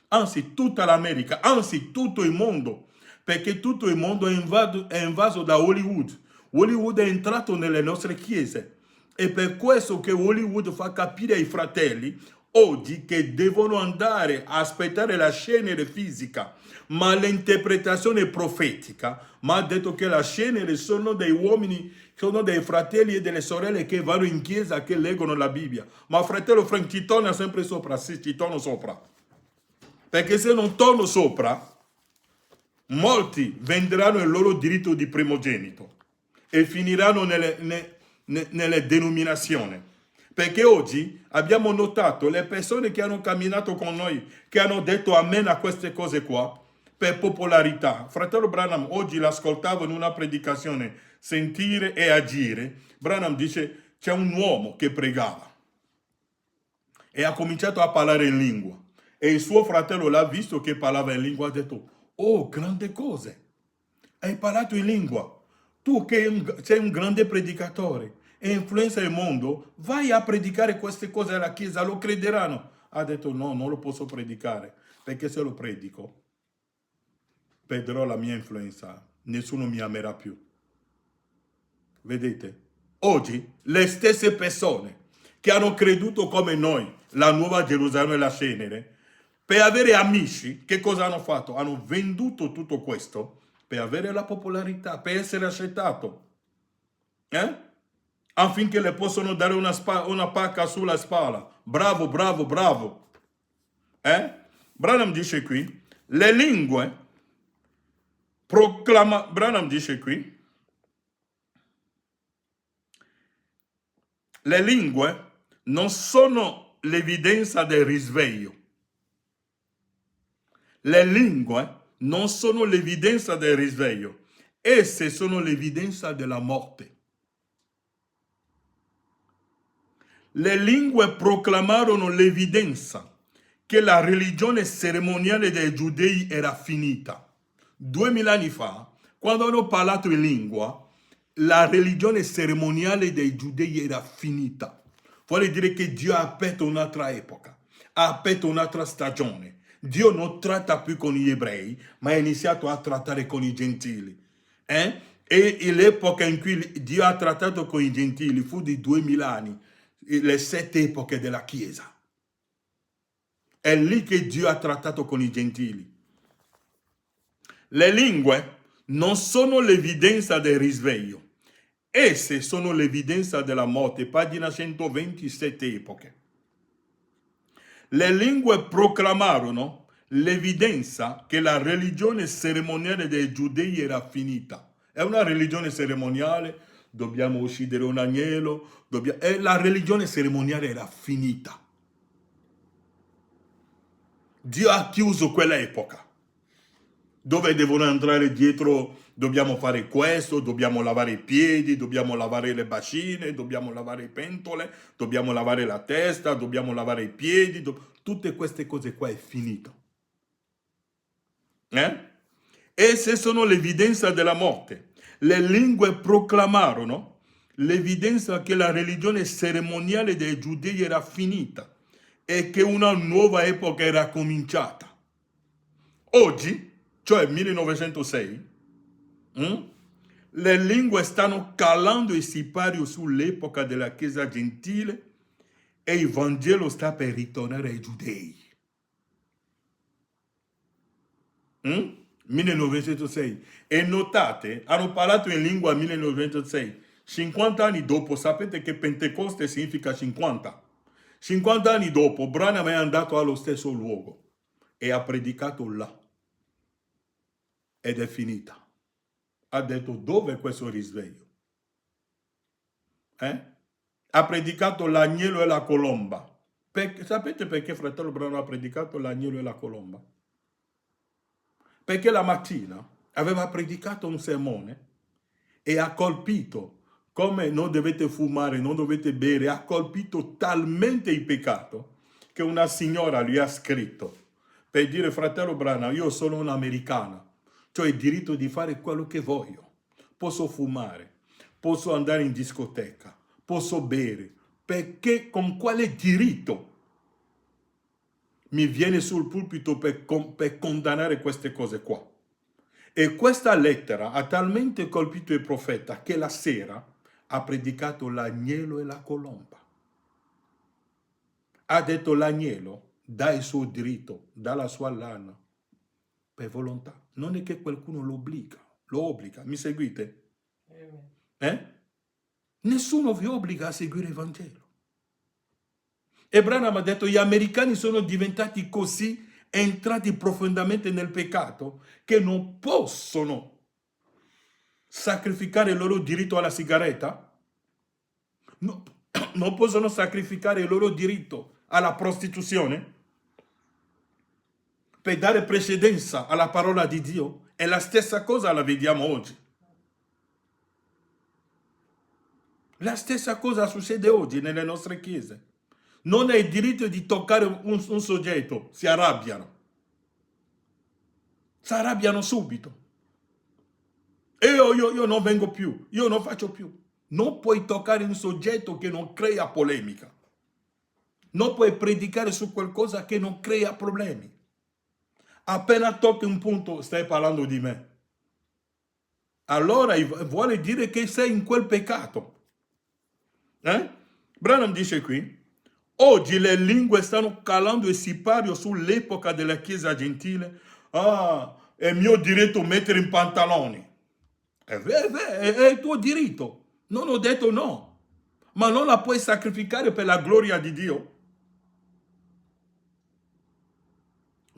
anzi tutta l'America, anzi tutto il mondo, perché tutto il mondo è invaso da Hollywood. Hollywood è entrato nelle nostre chiese. È per questo che Hollywood fa capire ai fratelli oggi che devono andare a aspettare la cenere fisica, ma l'interpretazione profetica mi ha detto che la cenere sono dei uomini, sono dei fratelli e delle sorelle che vanno in chiesa, che leggono la Bibbia. Ma fratello Frank, ti torna sempre sopra? Sì, ti torno sopra. Perché se non torno sopra, molti venderanno il loro diritto di primogenito e finiranno nelle denominazioni. Perché oggi abbiamo notato le persone che hanno camminato con noi, che hanno detto amen a queste cose qua, per popolarità. Fratello Branham, oggi l'ascoltavo in una predicazione, Sentire e agire. Branham dice, c'è un uomo che pregava e ha cominciato a parlare in lingua. E il suo fratello l'ha visto che parlava in lingua, ha detto: oh, grande cose, hai parlato in lingua. Tu che sei un grande predicatore e influenza il mondo, vai a predicare queste cose alla chiesa, lo crederanno. Ha detto: no, non lo posso predicare. perché se lo predico perderò la mia influenza, nessuno mi amerà più. Vedete? Oggi le stesse persone che hanno creduto come noi, la nuova Gerusalemme e la cenere, per avere amici, che cosa hanno fatto? Hanno venduto tutto questo per avere la popolarità, per essere accettato. Affinché le possano dare una pacca sulla spalla. Bravo, bravo, bravo. Branham dice qui, le lingue Branham dice qui, le lingue non sono l'evidenza del risveglio. Le lingue non sono l'evidenza del risveglio, esse sono l'evidenza della morte. Le lingue proclamarono l'evidenza che la religione cerimoniale dei giudei era finita. 2000 anni fa, quando hanno parlato in lingua, la religione cerimoniale dei giudei era finita. Vuole dire che Dio ha aperto un'altra epoca, ha aperto un'altra stagione. Dio non tratta più con gli ebrei, ma ha iniziato a trattare con i gentili. E l'epoca in cui Dio ha trattato con i gentili fu di 2000 anni, le 7 epoche della Chiesa. È lì che Dio ha trattato con i gentili. Le lingue non sono l'evidenza del risveglio, esse sono l'evidenza della morte. Pagina 127 epoche. Le lingue proclamarono l'evidenza che la religione cerimoniale dei giudei era finita. È una religione cerimoniale, dobbiamo uccidere un agnello, la religione cerimoniale era finita. Dio ha chiuso quell'epoca, dove devono andare dietro, dobbiamo fare questo, dobbiamo lavare i piedi, dobbiamo lavare le bacine, dobbiamo lavare le pentole, dobbiamo lavare la testa, dobbiamo lavare i piedi, tutte queste cose qua è finito. Esse sono l'evidenza della morte. Le lingue proclamarono l'evidenza che la religione cerimoniale dei giudei era finita e che una nuova epoca era cominciata. Oggi, cioè 1906, le lingue stanno calando il sipario sull'epoca della Chiesa gentile e il Vangelo sta per ritornare ai giudei. 1906. E notate, hanno parlato in lingua 1906. 50 anni dopo, sapete che Pentecoste significa 50. 50 anni dopo, Branham è andato allo stesso luogo e ha predicato là. Ed è finita. Ha detto, dove è questo risveglio? Ha predicato l'agnello e la colomba. Sapete perché fratello Branham ha predicato l'agnello e la colomba? Perché la mattina aveva predicato un sermone e ha colpito, come non dovete fumare, non dovete bere, ha colpito talmente il peccato che una signora gli ha scritto per dire, fratello Branham, io sono un'americana, ho il diritto di fare quello che voglio. Posso fumare, posso andare in discoteca, posso bere, perché con quale diritto mi viene sul pulpito per condannare queste cose qua? E questa lettera ha talmente colpito il profeta che la sera ha predicato l'agnello e la colomba. Ha detto l'agnello dà il suo diritto, dà la sua lana per volontà. Non è che qualcuno lo obbliga. Mi seguite? Nessuno vi obbliga a seguire il Vangelo. E Branham ha detto gli americani sono diventati così entrati profondamente nel peccato che non possono sacrificare il loro diritto alla sigaretta, non possono sacrificare il loro diritto alla prostituzione per dare precedenza alla parola di Dio. E la stessa cosa la vediamo oggi. La stessa cosa succede oggi nelle nostre chiese. Non hai il diritto di toccare un soggetto, si arrabbiano. Si arrabbiano subito. E io non vengo più, io non faccio più. Non puoi toccare un soggetto che non crea polemica. Non puoi predicare su qualcosa che non crea problemi. Appena tocchi un punto stai parlando di me. Allora vuole dire che sei in quel peccato. Branham dice qui, oggi le lingue stanno calando il sipario sull'epoca della Chiesa gentile. Ah, è mio diritto mettere in pantaloni. È il tuo diritto. Non ho detto no. Ma non la puoi sacrificare per la gloria di Dio.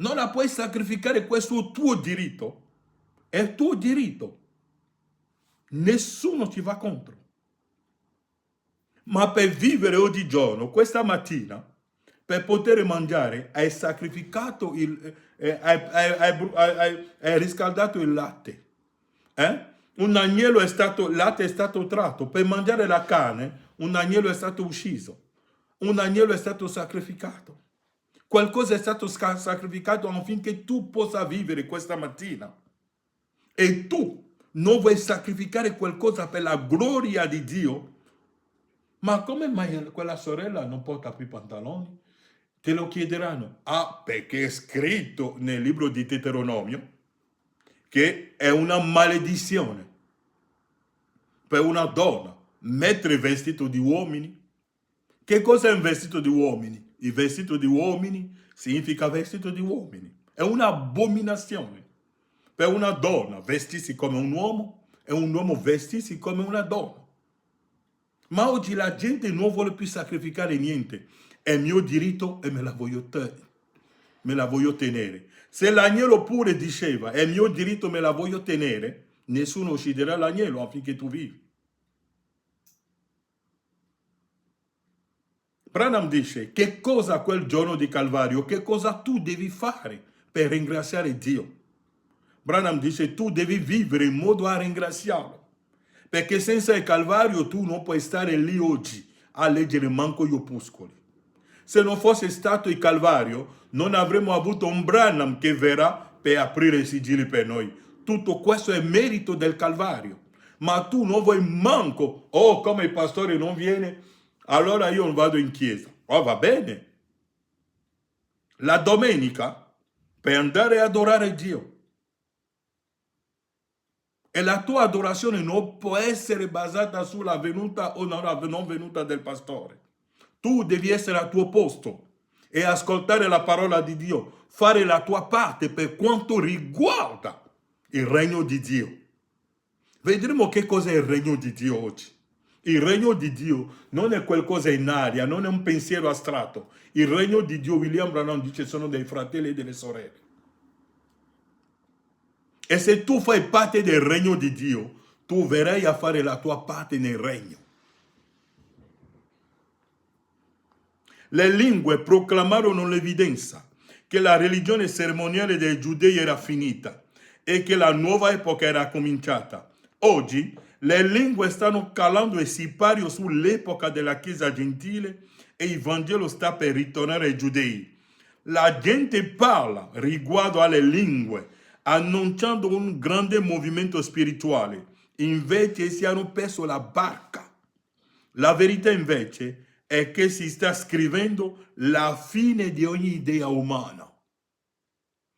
Non la puoi sacrificare, questo tuo diritto. È il tuo diritto. Nessuno ti va contro. Ma per vivere oggigiorno, questa mattina, per poter mangiare, hai sacrificato hai riscaldato il latte. Un agnello è stato, il latte è stato tratto. Per mangiare la carne, un agnello è stato ucciso. Un agnello è stato sacrificato. Qualcosa è stato sacrificato affinché tu possa vivere questa mattina. E tu non vuoi sacrificare qualcosa per la gloria di Dio? Ma come mai quella sorella non porta più pantaloni? Te lo chiederanno. Ah, perché è scritto nel libro di Deuteronomio che è una maledizione per una donna mettere vestito di uomini. Che cosa è un vestito di uomini? Il vestito di uomini significa vestito di uomini. È un'abominazione per una donna vestirsi come un uomo e un uomo vestirsi come una donna. Ma oggi la gente non vuole più sacrificare niente. È mio diritto e me la voglio tenere. Se l'agnello pure diceva è mio diritto, me la voglio tenere, nessuno ucciderà l'agnello affinché tu vivi. Branham dice, che cosa quel giorno di Calvario, che cosa tu devi fare per ringraziare Dio? Branham dice, tu devi vivere in modo a ringraziarlo. Perché senza il Calvario tu non puoi stare lì oggi a leggere manco gli opuscoli. Se non fosse stato il Calvario, non avremmo avuto un Branham che verrà per aprire i sigilli per noi. Tutto questo è merito del Calvario. Ma tu non vuoi manco, come il pastore non viene, allora io non vado in chiesa. Oh, va bene. La domenica, per andare ad adorare Dio. E la tua adorazione non può essere basata sulla venuta o non venuta del pastore. Tu devi essere al tuo posto e ascoltare la parola di Dio, fare la tua parte per quanto riguarda il regno di Dio. Vedremo che cos'è il regno di Dio oggi. Il regno di Dio non è qualcosa in aria, non è un pensiero astratto. Il regno di Dio, William Branham dice, sono dei fratelli e delle sorelle. E se tu fai parte del regno di Dio, tu verrai a fare la tua parte nel regno. Le lingue proclamarono l'evidenza che la religione cerimoniale dei giudei era finita e che la nuova epoca era cominciata. Oggi le lingue stanno calando il sipario sull'epoca della Chiesa gentile e il Vangelo sta per ritornare ai giudei. La gente parla riguardo alle lingue, annunciando un grande movimento spirituale. Invece si hanno perso la barca. La verità invece è che si sta scrivendo la fine di ogni idea umana.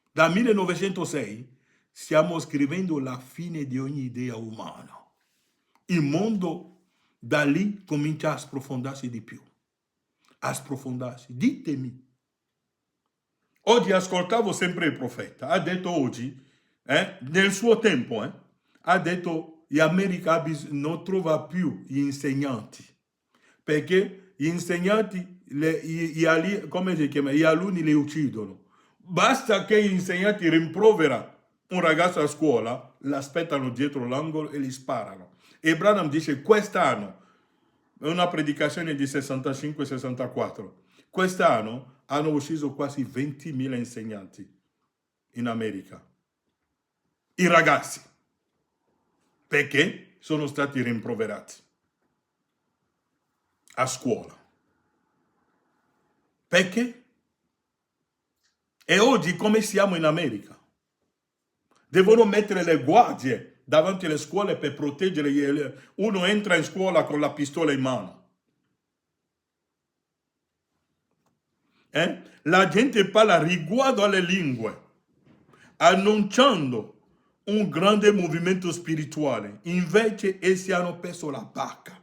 Da 1906 stiamo scrivendo la fine di ogni idea umana. Il mondo da lì comincia a sprofondarsi di più. A sprofondarsi. Ditemi. Oggi ascoltavo sempre il profeta. Ha detto oggi, nel suo tempo, ha detto l'America non trova più gli insegnanti. Perché gli insegnanti, come si chiama? Gli alunni li uccidono. Basta che gli insegnanti rimproverano un ragazzo a scuola, l'aspettano dietro l'angolo e gli sparano. E Branham dice, quest'anno, è una predicazione di 65-64, quest'anno hanno ucciso quasi 20.000 insegnanti in America. I ragazzi. Perché sono stati rimproverati a scuola. Perché? E oggi come siamo in America? Devono mettere le guardie davanti alle scuole per proteggere. Uno entra in scuola con la pistola in mano. La gente parla riguardo alle lingue. annunciando un grande movimento spirituale. Invece essi hanno perso la barca.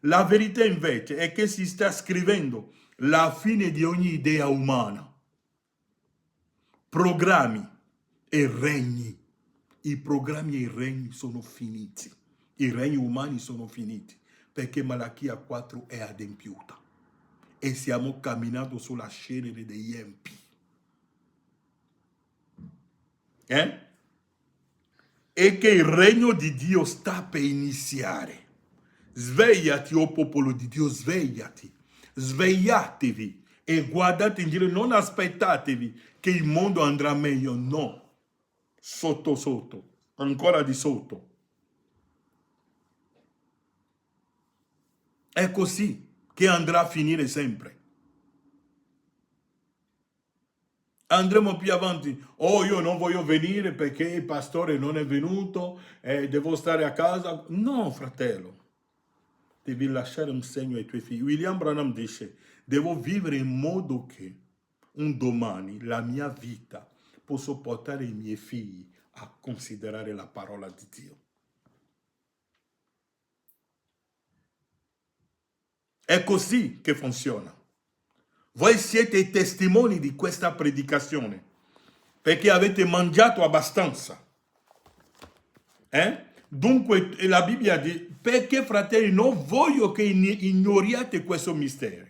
La verità invece è che si sta scrivendo la fine di ogni idea umana. Programmi e regni. I programmi e i regni sono finiti. I regni umani sono finiti perché Malachia 4 è adempiuta e stiamo camminando sulla cenere degli empi. E che il regno di Dio sta per iniziare. Svegliati, o popolo di Dio, svegliati. Svegliatevi e guardate in giro, non aspettatevi che il mondo andrà meglio, no. Sotto sotto, ancora di sotto. È così che andrà a finire sempre. Andremo più avanti. Oh, io non voglio venire perché il pastore non è venuto, devo stare a casa. No, fratello. Devi lasciare un segno ai tuoi figli. William Branham dice, devo vivere in modo che un domani la mia vita posso portare i miei figli a considerare la parola di Dio. È così che funziona. Voi siete i testimoni di questa predicazione, perché avete mangiato abbastanza. Dunque la Bibbia dice, perché fratelli non voglio che ignoriate questo mistero.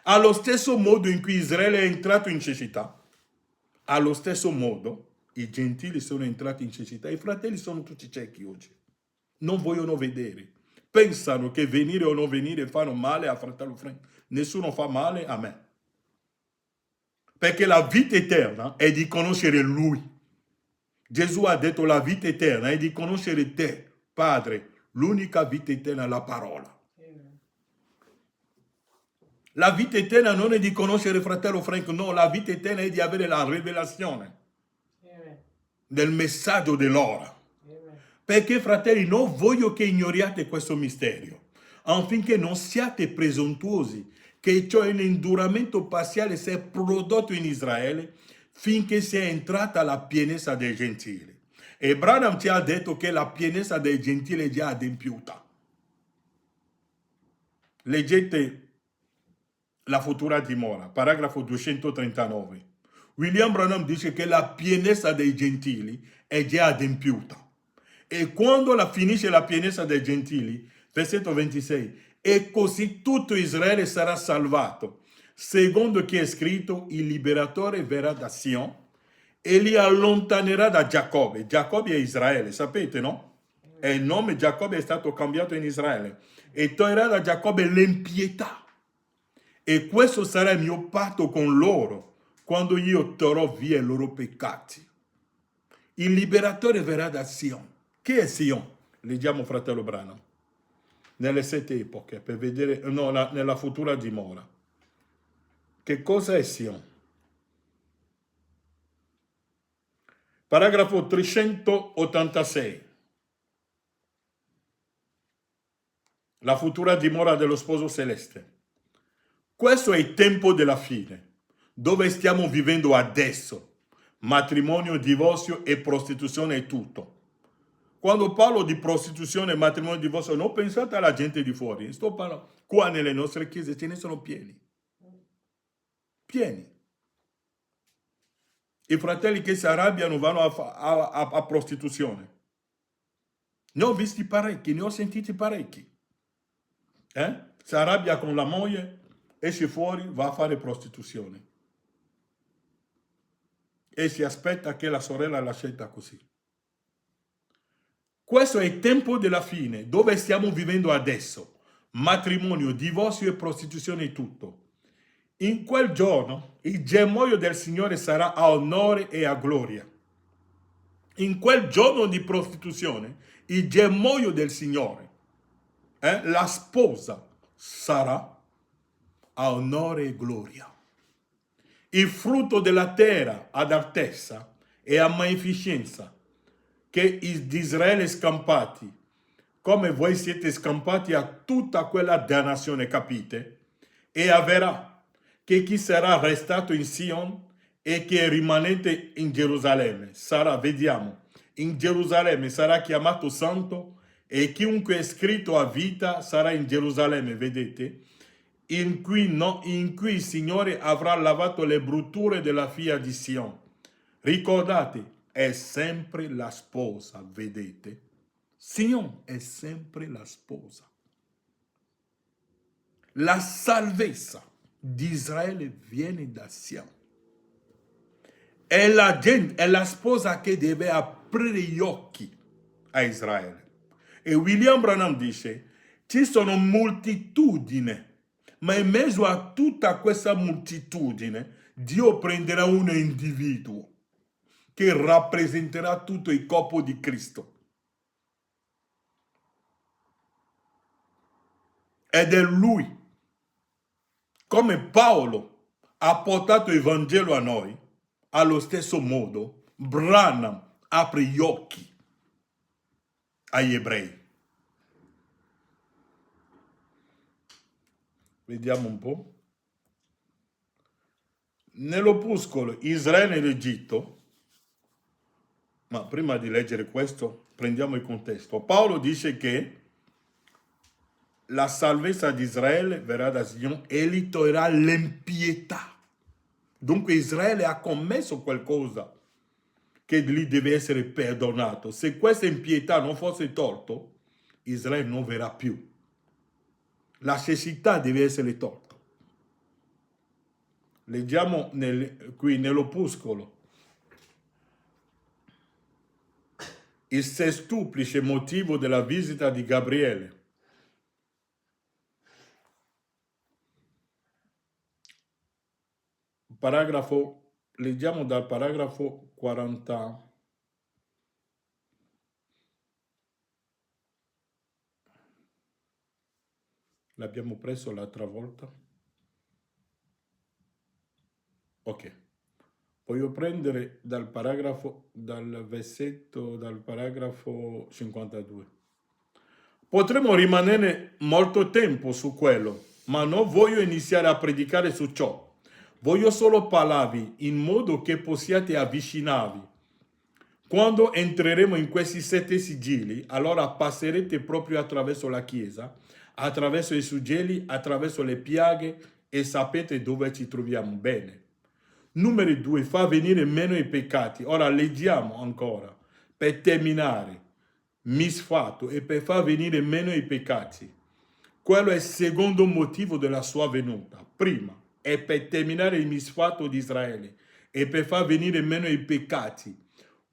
Allo stesso modo in cui Israele è entrato in cecità, allo stesso modo i gentili sono entrati in cecità. I fratelli sono tutti ciechi oggi. Non vogliono vedere. Pensano che venire o non venire fanno male a fratello Frank. Nessuno fa male a me. Perché la vita eterna è di conoscere Lui. Gesù ha detto la vita eterna è di conoscere te, Padre. L'unica vita eterna è la parola. La vita eterna non è di conoscere fratello Frank, no, la vita eterna è di avere la rivelazione del messaggio dell'ora. Perché fratelli, non voglio che ignoriate questo mistero, affinché non siate presuntuosi, che ciò è un induramento parziale si è prodotto in Israele finché sia entrata la pienezza dei gentili. E Branham ci ha detto che la pienezza dei gentili è già adempiuta. Leggete la futura dimora, paragrafo 239. William Branham dice che la pienezza dei gentili è già adempiuta. E quando finisce la pienezza dei gentili, versetto 26, e così tutto Israele sarà salvato, secondo che è scritto, il liberatore verrà da Sion e li allontanerà da Giacobbe. Giacobbe è Israele, sapete, no? E il nome Giacobbe è stato cambiato in Israele. E toglierà da Giacobbe l'impietà. E questo sarà il mio patto con loro, quando io terrò via i loro peccati. Il liberatore verrà da Sion. Chi è Sion? Leggiamo fratello Branham. Nelle 7 epoche, per vedere, no, nella futura dimora. Che cosa è Sion? Paragrafo 386. La futura dimora dello sposo celeste. Questo è il tempo della fine, dove stiamo vivendo adesso. Matrimonio, divorzio e prostituzione è tutto. Quando parlo di prostituzione, matrimonio e divorzio, non pensate alla gente di fuori. Sto parlando qua nelle nostre chiese, ce ne sono pieni. Pieni. I fratelli che si arrabbiano vanno a prostituzione. Ne ho visti parecchi, ne ho sentiti parecchi. Si arrabbia con la moglie, esce fuori, va a fare prostituzione. E si aspetta che la sorella la scelta così. Questo è il tempo della fine, dove stiamo vivendo adesso. Matrimonio, divorzio e prostituzione è tutto. In quel giorno il germoglio del Signore sarà a onore e a gloria. In quel giorno di prostituzione il germoglio del Signore, la sposa, sarà a onore e gloria. Il frutto della terra ad altezza e a magnificenza che di Israele scampati, come voi siete scampati a tutta quella dannazione, capite? E avverrà che chi sarà restato in Sion e che rimanete in Gerusalemme. Sarà, vediamo, in Gerusalemme sarà chiamato santo e chiunque è scritto a vita sarà in Gerusalemme, vedete? In cui il Signore avrà lavato le brutture della figlia di Sion. Ricordate, è sempre la sposa, vedete? Sion è sempre la sposa. La salvezza di Israele viene da Sion. È la sposa che deve aprire gli occhi a Israele. E William Branham dice, ci sono moltitudini, ma in mezzo a tutta questa moltitudine, Dio prenderà un individuo che rappresenterà tutto il corpo di Cristo. Ed è Lui. Come Paolo ha portato il Vangelo a noi, allo stesso modo, Branham apre gli occhi agli ebrei. Vediamo un po'. Nell'opuscolo Israele ed Egitto, ma prima di leggere questo, prendiamo il contesto. Paolo dice che la salvezza di Israele verrà da Sion e gli toglierà l'impietà. Dunque Israele ha commesso qualcosa che gli deve essere perdonato. Se questa impietà non fosse tolto, Israele non verrà più. La cecità deve essere tolta. Leggiamo qui nell'opuscolo. Il sestupplice motivo della visita di Gabriele. Paragrafo, leggiamo dal paragrafo 40. L'abbiamo preso l'altra volta. Ok. Voglio prendere dal paragrafo 52. Potremmo rimanere molto tempo su quello, ma non voglio iniziare a predicare su ciò. Voglio solo parlarvi in modo che possiate avvicinarvi. Quando entreremo in questi 7 sigilli, allora passerete proprio attraverso la Chiesa, attraverso i suggelli, attraverso le piaghe e sapete dove ci troviamo bene. Numero 2, fa venire meno i peccati. Ora leggiamo ancora, per terminare, misfatto e per far venire meno i peccati. Quello è il secondo motivo della sua venuta. Prima è per terminare il misfatto di Israele e per far venire meno i peccati.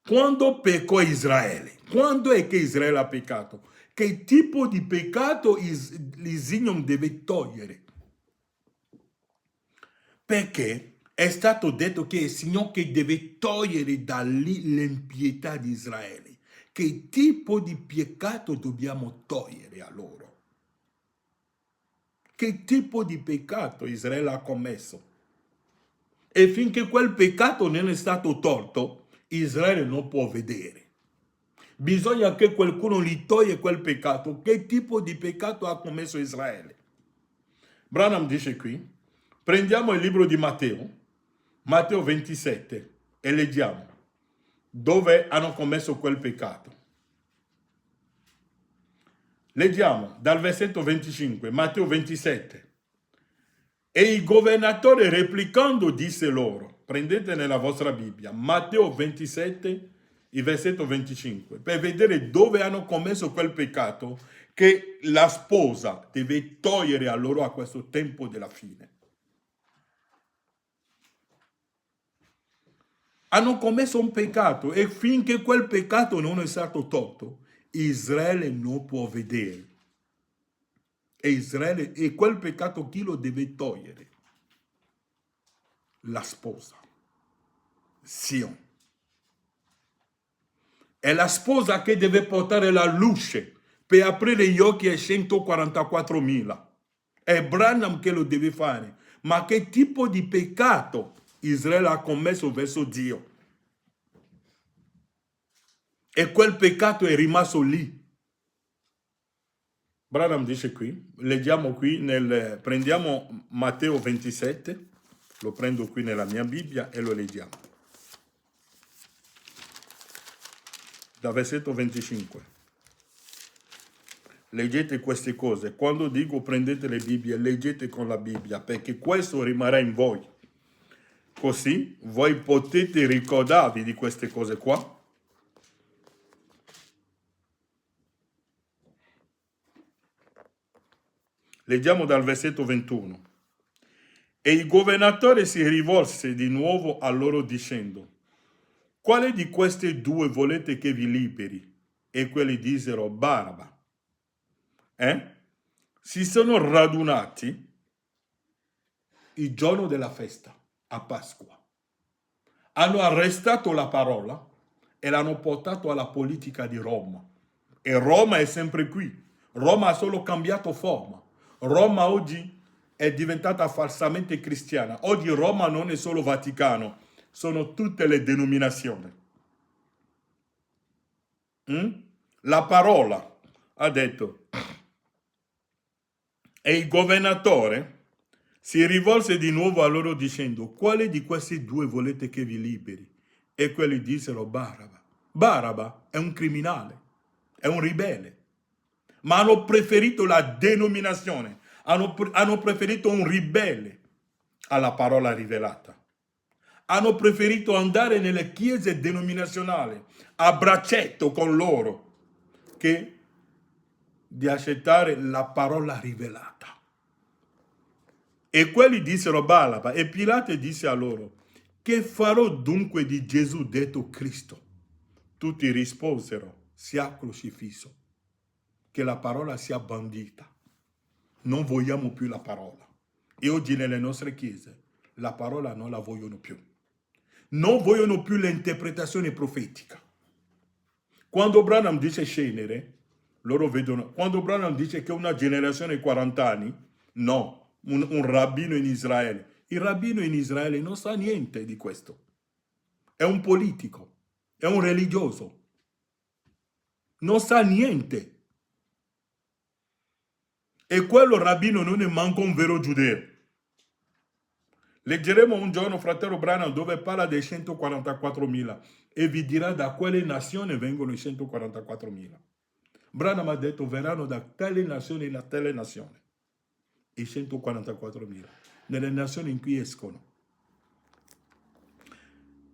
Quando peccò Israele? Quando è che Israele ha peccato? Che tipo di peccato l'Isignum deve togliere? Perché è stato detto che è il Signore che deve togliere da lì l'impietà di Israele. Che tipo di peccato dobbiamo togliere a loro? Che tipo di peccato Israele ha commesso? E finché quel peccato non è stato tolto, Israele non può vedere. Bisogna che qualcuno gli toglie quel peccato. Che tipo di peccato ha commesso Israele? Branham dice qui, prendiamo il libro di Matteo, Matteo 27, e leggiamo dove hanno commesso quel peccato. Leggiamo dal versetto 25, Matteo 27. E il governatore replicando disse loro, prendete nella vostra Bibbia, Matteo 27, il versetto 25, per vedere dove hanno commesso quel peccato che la sposa deve togliere a loro a questo tempo della fine. Hanno commesso un peccato e finché quel peccato non è stato tolto, Israele non può vedere. E quel peccato chi lo deve togliere? La sposa. Sion. È la sposa che deve portare la luce per aprire gli occhi ai 144.000. È Branham che lo deve fare. Ma che tipo di peccato Israele ha commesso verso Dio? E quel peccato è rimasto lì. Branham dice qui, leggiamo qui, prendiamo Matteo 27, Lo prendo qui nella mia Bibbia e lo leggiamo. Da versetto 25. Leggete queste cose. Quando dico prendete le Bibbie, leggete con la Bibbia, perché questo rimarrà in voi. Così voi potete ricordarvi di queste cose qua. Leggiamo dal versetto 21. E il governatore si rivolse di nuovo a loro dicendo: quale di queste due volete che vi liberi? E quelli dissero: Baraba. Si sono radunati il giorno della festa, a Pasqua. Hanno arrestato la parola e l'hanno portato alla politica di Roma. E Roma è sempre qui. Roma ha solo cambiato forma. Roma oggi è diventata falsamente cristiana. Oggi Roma non è solo Vaticano, sono tutte le denominazioni. La parola ha detto, e il governatore si rivolse di nuovo a loro dicendo: quale di questi due volete che vi liberi? E quelli dissero: Baraba. Baraba è un criminale, è un ribelle. Ma hanno preferito la denominazione, hanno preferito un ribelle alla parola rivelata. Hanno preferito andare nelle chiese denominazionali a braccetto con loro che di accettare la parola rivelata. E quelli dissero Baraba, e Pilate disse a loro: che farò dunque di Gesù detto Cristo? Tutti risposero: sia crocifisso, che la parola sia bandita. Non vogliamo più la parola. E oggi nelle nostre chiese la parola non la vogliono più. Non vogliono più l'interpretazione profetica. Quando Branham dice scendere, loro vedono. Quando Branham dice che una generazione di 40 anni, no, un rabbino in Israele. Il rabbino in Israele non sa niente di questo. È un politico, è un religioso. Non sa niente. E quello rabbino non è manco un vero giudeo. Leggeremo un giorno fratello Branham dove parla dei 144.000 e vi dirà da quale nazione vengono i 144.000. Branham ha detto verranno da tale nazione in tale nazione. I 144.000. Nelle nazioni in cui escono.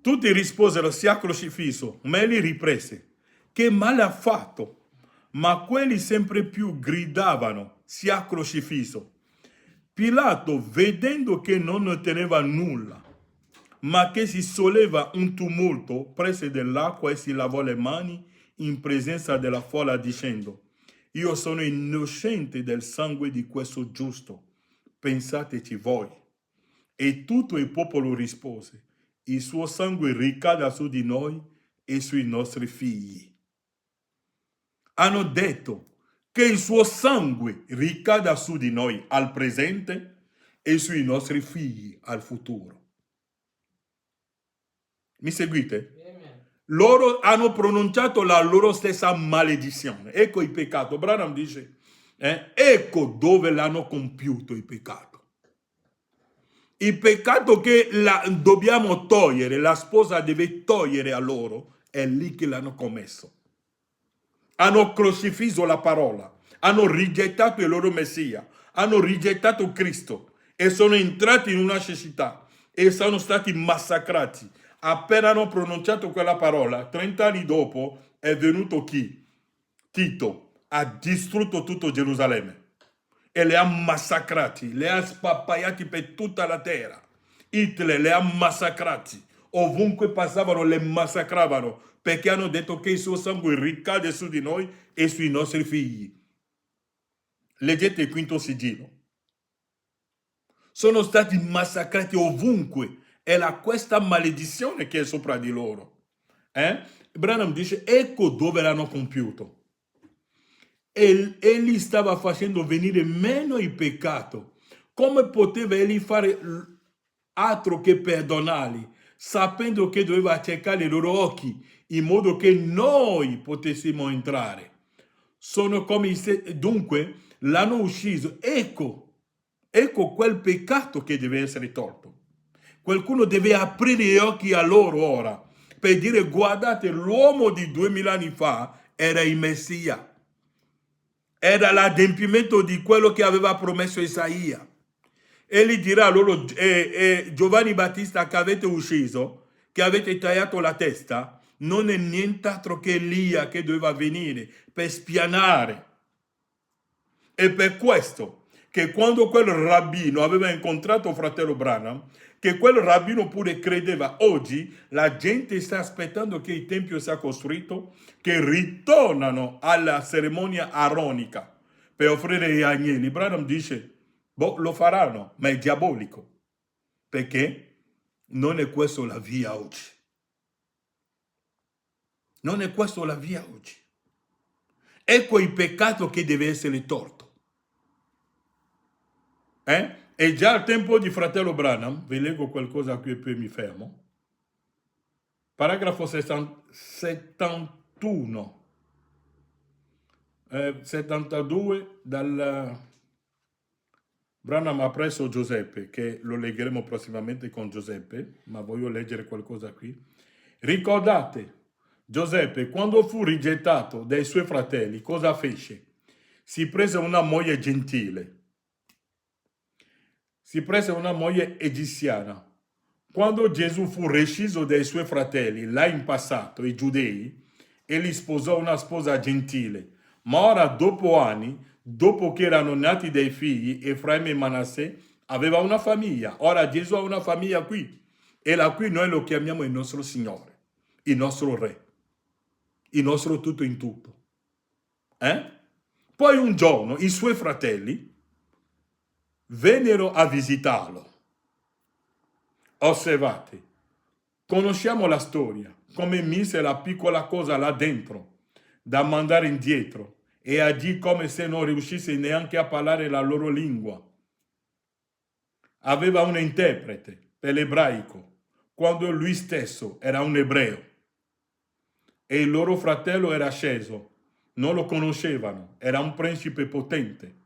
Tutti risposero sia crocifisso, ma egli riprese: che male ha fatto? Ma quelli sempre più gridavano: sia crocifisso. Pilato, vedendo che non otteneva nulla, ma che si solleva un tumulto, prese dell'acqua e si lavò le mani in presenza della folla dicendo: io sono innocente del sangue di questo giusto, pensateci voi. E tutto il popolo rispose: il suo sangue ricada su di noi e sui nostri figli. Hanno detto che il suo sangue ricada su di noi al presente e sui nostri figli al futuro. Mi seguite? Loro hanno pronunciato la loro stessa maledizione. Ecco il peccato. Branham dice, ecco dove l'hanno compiuto il peccato. Il peccato che dobbiamo togliere, la sposa deve togliere a loro, è lì che l'hanno commesso. Hanno crocifisso la parola, hanno rigettato il loro Messia, hanno rigettato Cristo e sono entrati in una cecità e sono stati massacrati. Appena hanno pronunciato quella parola, 30 anni dopo è venuto chi? Tito, ha distrutto tutto Gerusalemme e le ha massacrati, le ha spappaiati per tutta la terra. Hitler le ha massacrati, ovunque passavano le massacravano, perché hanno detto che il suo sangue ricade su di noi e sui nostri figli. Leggete il quinto sigillo. Sono stati massacrati ovunque. È questa maledizione che è sopra di loro. Branham dice, ecco dove l'hanno compiuto. Egli stava facendo venire meno il peccato. Come poteva egli fare altro che perdonarli, sapendo che doveva cercare i loro occhi, in modo che noi potessimo entrare? Sono come dunque l'hanno ucciso. Ecco quel peccato che deve essere tolto. Qualcuno deve aprire gli occhi a loro ora per dire guardate, l'uomo di 2000 anni fa era il Messia. Era l'adempimento di quello che aveva promesso Isaia. E gli dirà loro, Giovanni Battista che avete ucciso, che avete tagliato la testa, non è nient'altro che Elia che doveva venire per spianare. E per questo che quando quel rabbino aveva incontrato fratello Branham, che quel rabbino pure credeva, oggi la gente sta aspettando che il tempio sia costruito, che ritornano alla cerimonia aronica per offrire gli agnelli. Branham dice, boh, lo faranno, ma è diabolico, perché non è questa la via oggi. Non è questa la via oggi. Ecco il peccato che deve essere tolto. E già al tempo di fratello Branham, vi leggo qualcosa qui e poi mi fermo. Paragrafo 71. 72 dal Branham ha preso Giuseppe, che lo leggeremo prossimamente con Giuseppe, ma voglio leggere qualcosa qui. Ricordate, Giuseppe, quando fu rigettato dai suoi fratelli, cosa fece? Si prese una moglie gentile. Si prese una moglie egiziana. Quando Gesù fu resciso dai suoi fratelli, là in passato, i giudei, egli sposò una sposa gentile. Ma ora, dopo anni, dopo che erano nati dei figli, Efraim e Manassè, aveva una famiglia. Ora Gesù ha una famiglia qui. E là qui noi lo chiamiamo il nostro Signore, il nostro Re, il nostro tutto in tutto. Poi un giorno i suoi fratelli vennero a visitarlo. Osservate, conosciamo la storia, come mise la piccola cosa là dentro, da mandare indietro, e agì come se non riuscisse neanche a parlare la loro lingua. Aveva un interprete per l'ebraico, quando lui stesso era un ebreo. E il loro fratello era sceso, non lo conoscevano, era un principe potente.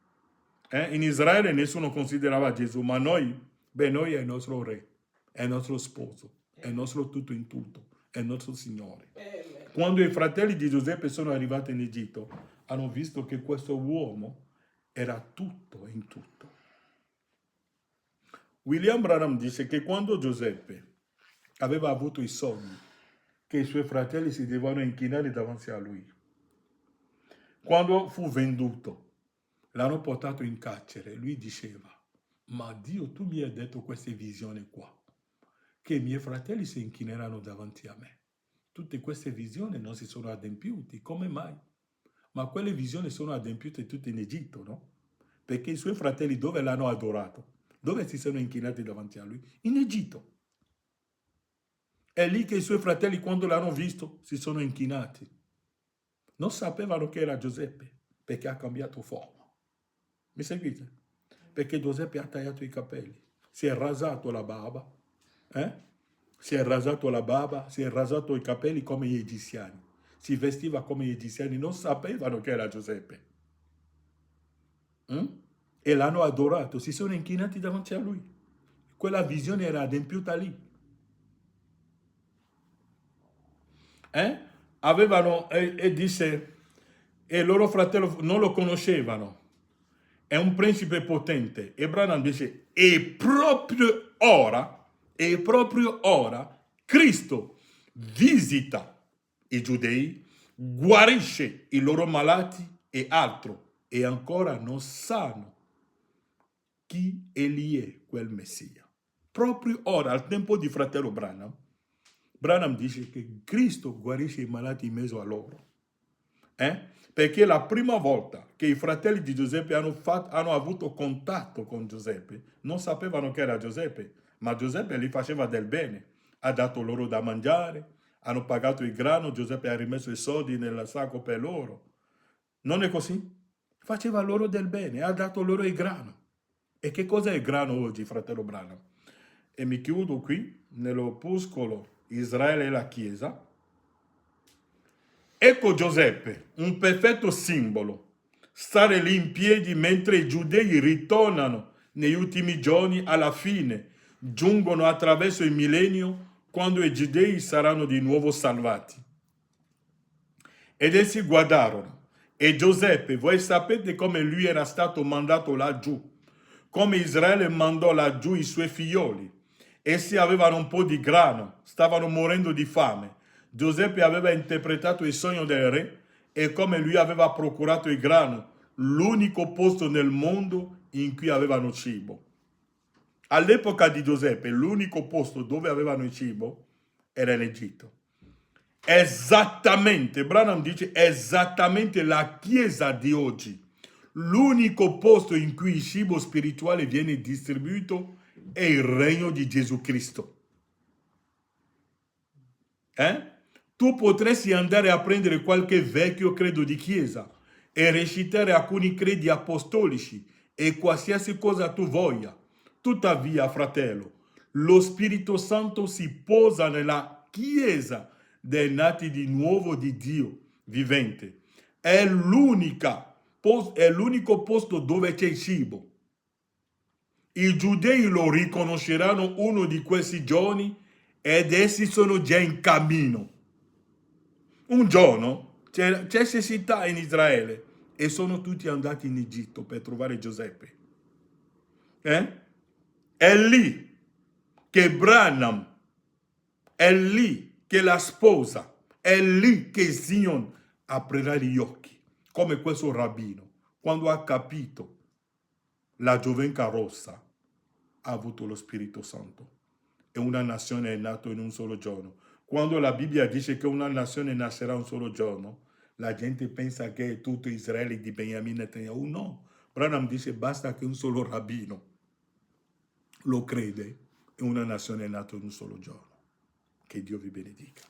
In Israele nessuno considerava Gesù, ma noi è il nostro re, è il nostro sposo, è il nostro tutto in tutto, è il nostro Signore. Quando i fratelli di Giuseppe sono arrivati in Egitto, hanno visto che questo uomo era tutto in tutto. William Branham dice che quando Giuseppe aveva avuto i sogni, che i suoi fratelli si devono inchinare davanti a lui, quando fu venduto, l'hanno portato in carcere, lui diceva, ma Dio, tu mi hai detto queste visioni qua, che i miei fratelli si inchineranno davanti a me. Tutte queste visioni non si sono adempiute, come mai? Ma quelle visioni sono adempiute tutte in Egitto, no? Perché i suoi fratelli dove l'hanno adorato? Dove si sono inchinati davanti a lui? In Egitto. È lì che i suoi fratelli, quando l'hanno visto, si sono inchinati. Non sapevano che era Giuseppe, perché ha cambiato forma. Mi seguite? Perché Giuseppe ha tagliato i capelli, si è rasato la barba, si è rasato la barba, si è rasato i capelli come gli egiziani, si vestiva come gli egiziani, non sapevano che era Giuseppe. E l'hanno adorato, si sono inchinati davanti a lui. Quella visione era adempiuta lì. Avevano, e disse, e loro fratello non lo conoscevano. È un principe potente. E Branham dice, e proprio ora, Cristo visita i giudei, guarisce i loro malati e altro, e ancora non sanno chi egli è, quel Messia. Proprio ora, al tempo di fratello Branham, Branham dice che Cristo guarisce i malati in mezzo a loro. Perché la prima volta che i fratelli di Giuseppe hanno avuto contatto con Giuseppe, non sapevano che era Giuseppe, ma Giuseppe gli faceva del bene. Ha dato loro da mangiare, hanno pagato il grano, Giuseppe ha rimesso i soldi nel sacco per loro. Non è così? Faceva loro del bene, ha dato loro il grano. E che cos'è il grano oggi, fratello Branham? E mi chiudo qui, nell'opuscolo Israele e la Chiesa. Ecco Giuseppe, un perfetto simbolo, stare lì in piedi mentre i giudei ritornano negli ultimi giorni alla fine, giungono attraverso il millennio, quando i giudei saranno di nuovo salvati. Ed essi guardarono. E Giuseppe, voi sapete come lui era stato mandato laggiù, come Israele mandò laggiù i suoi figlioli. Essi avevano un po' di grano, stavano morendo di fame. Giuseppe aveva interpretato il sogno del re e come lui aveva procurato il grano, l'unico posto nel mondo in cui avevano cibo. All'epoca di Giuseppe, l'unico posto dove avevano il cibo era l'Egitto. Esattamente, Branham dice, esattamente la Chiesa di oggi. L'unico posto in cui il cibo spirituale viene distribuito è il regno di Gesù Cristo. Tu potresti andare a prendere qualche vecchio credo di Chiesa e recitare alcuni credi apostolici e qualsiasi cosa tu voglia. Tuttavia, fratello, lo Spirito Santo si posa nella Chiesa dei nati di nuovo di Dio vivente. È l'unico posto dove c'è cibo. I giudei lo riconosceranno uno di questi giorni ed essi sono già in cammino. Un giorno c'è necessità in Israele e sono tutti andati in Egitto per trovare Giuseppe. È lì che Branham, è lì che la sposa, è lì che Zion aprirà gli occhi, come questo rabbino, quando ha capito la giovenca rossa ha avuto lo Spirito Santo e una nazione è nata in un solo giorno. Quando la Bibbia dice che una nazione nascerà un solo giorno, la gente pensa che è tutto Israele di Benjamin Netanyahu. No, Branham dice basta che un solo rabbino lo crede e una nazione è nata in un solo giorno. Che Dio vi benedica.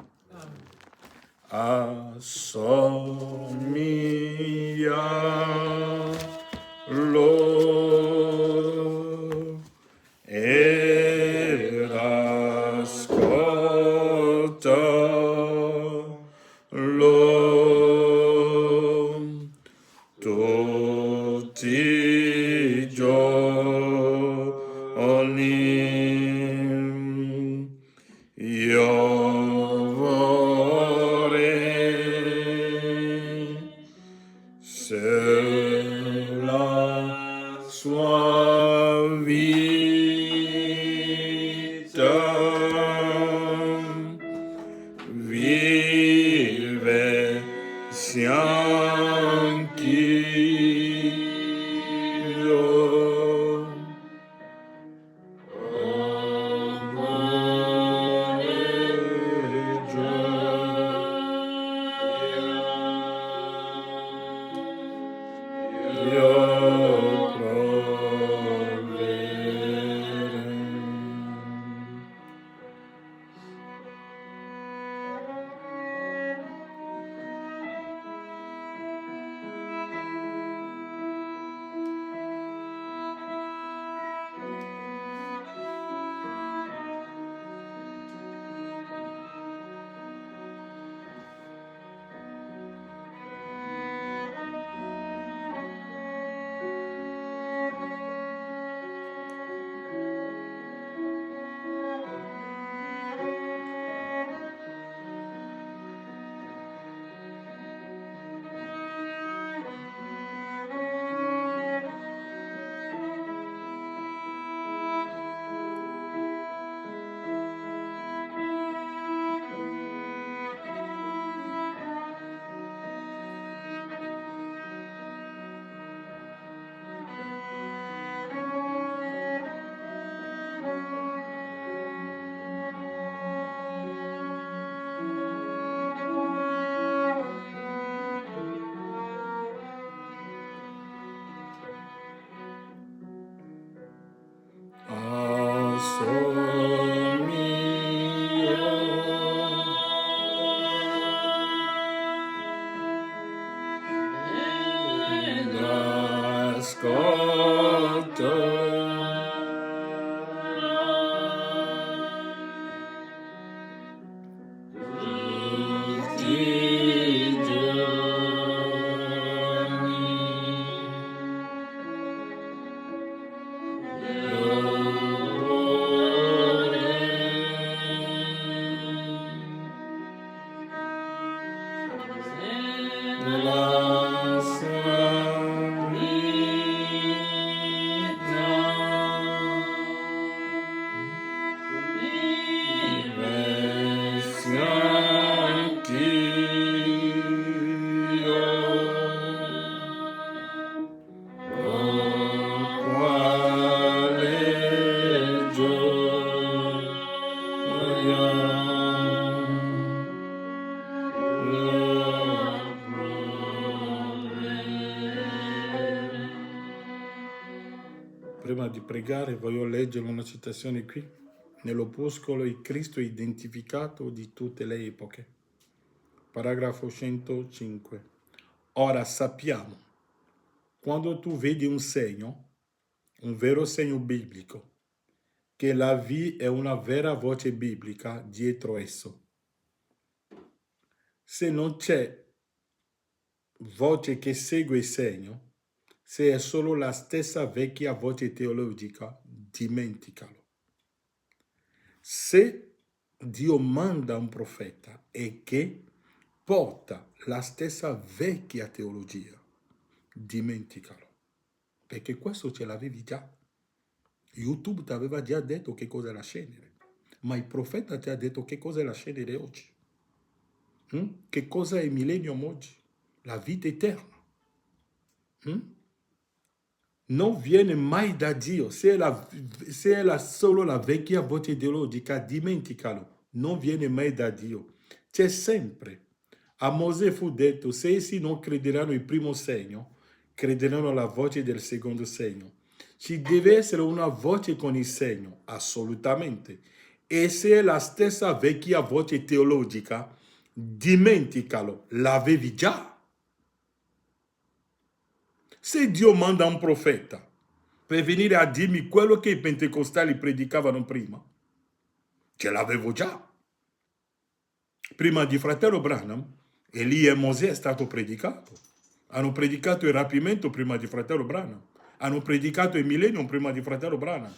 Assomiglia lo ed ascolta lo tutti i giorni. Io vorrei se la sua anch'io. Oh, quale gioia, Prima di pregare voglio leggere una citazione qui. Nell'opuscolo il Cristo è identificato di tutte le epoche. Paragrafo 105. Ora sappiamo, quando tu vedi un segno, un vero segno biblico, che la V è una vera voce biblica dietro esso. Se non c'è voce che segue il segno, se è solo la stessa vecchia voce teologica, dimenticalo. Se Dio manda un profeta e che porta la stessa vecchia teologia, dimenticalo. Perché questo ce l'avevi già. YouTube ti aveva già detto che cos'è la cenere, ma il profeta ti ha detto che cos'è la cenere oggi. Che cosa è il millennium oggi? La vita eterna. Non viene mai da Dio. Se è solo la vecchia voce ideologica, dimenticalo. Non viene mai da Dio. C'è sempre. A Mosè fu detto, se essi non crederanno il primo segno, crederanno alla voce del secondo segno. Ci deve essere una voce con il segno, assolutamente. E se è la stessa vecchia voce teologica, dimenticalo, l'avevi già. Se Dio manda un profeta per venire a dirmi quello che i pentecostali predicavano prima, ce l'avevo già. Prima di fratello Branham, Elia e Mosè è stato predicato. Hanno predicato il rapimento prima di fratello Branham. Hanno predicato il millennium prima di fratello Branham.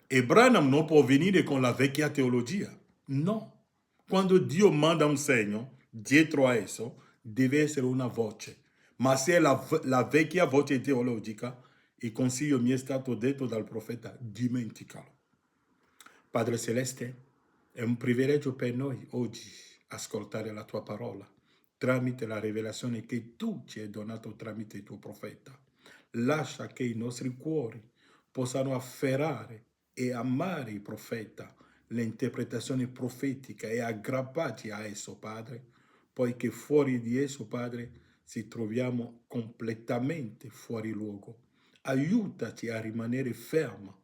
E Branham non può venire con la vecchia teologia. No. Quando Dio manda un segno, dietro a esso deve essere una voce. Ma se è la vecchia voce teologica, il consiglio mi è stato detto dal profeta, dimenticalo. Padre Celeste, è un privilegio per noi oggi ascoltare la tua parola tramite la rivelazione che tu ci hai donato tramite il tuo profeta. Lascia che i nostri cuori possano afferrare e amare il profeta, l'interpretazione profetica e aggrapparci a esso, Padre, poiché fuori di esso, Padre, ci troviamo completamente fuori luogo. Aiutaci a rimanere fermi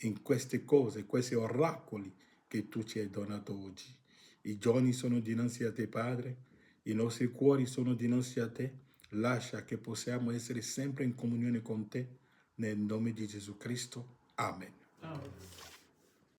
in queste cose, questi oracoli che tu ci hai donato oggi. I giorni sono dinanzi a te, Padre, i nostri cuori sono dinanzi a te. Lascia che possiamo essere sempre in comunione con te, nel nome di Gesù Cristo. Amen.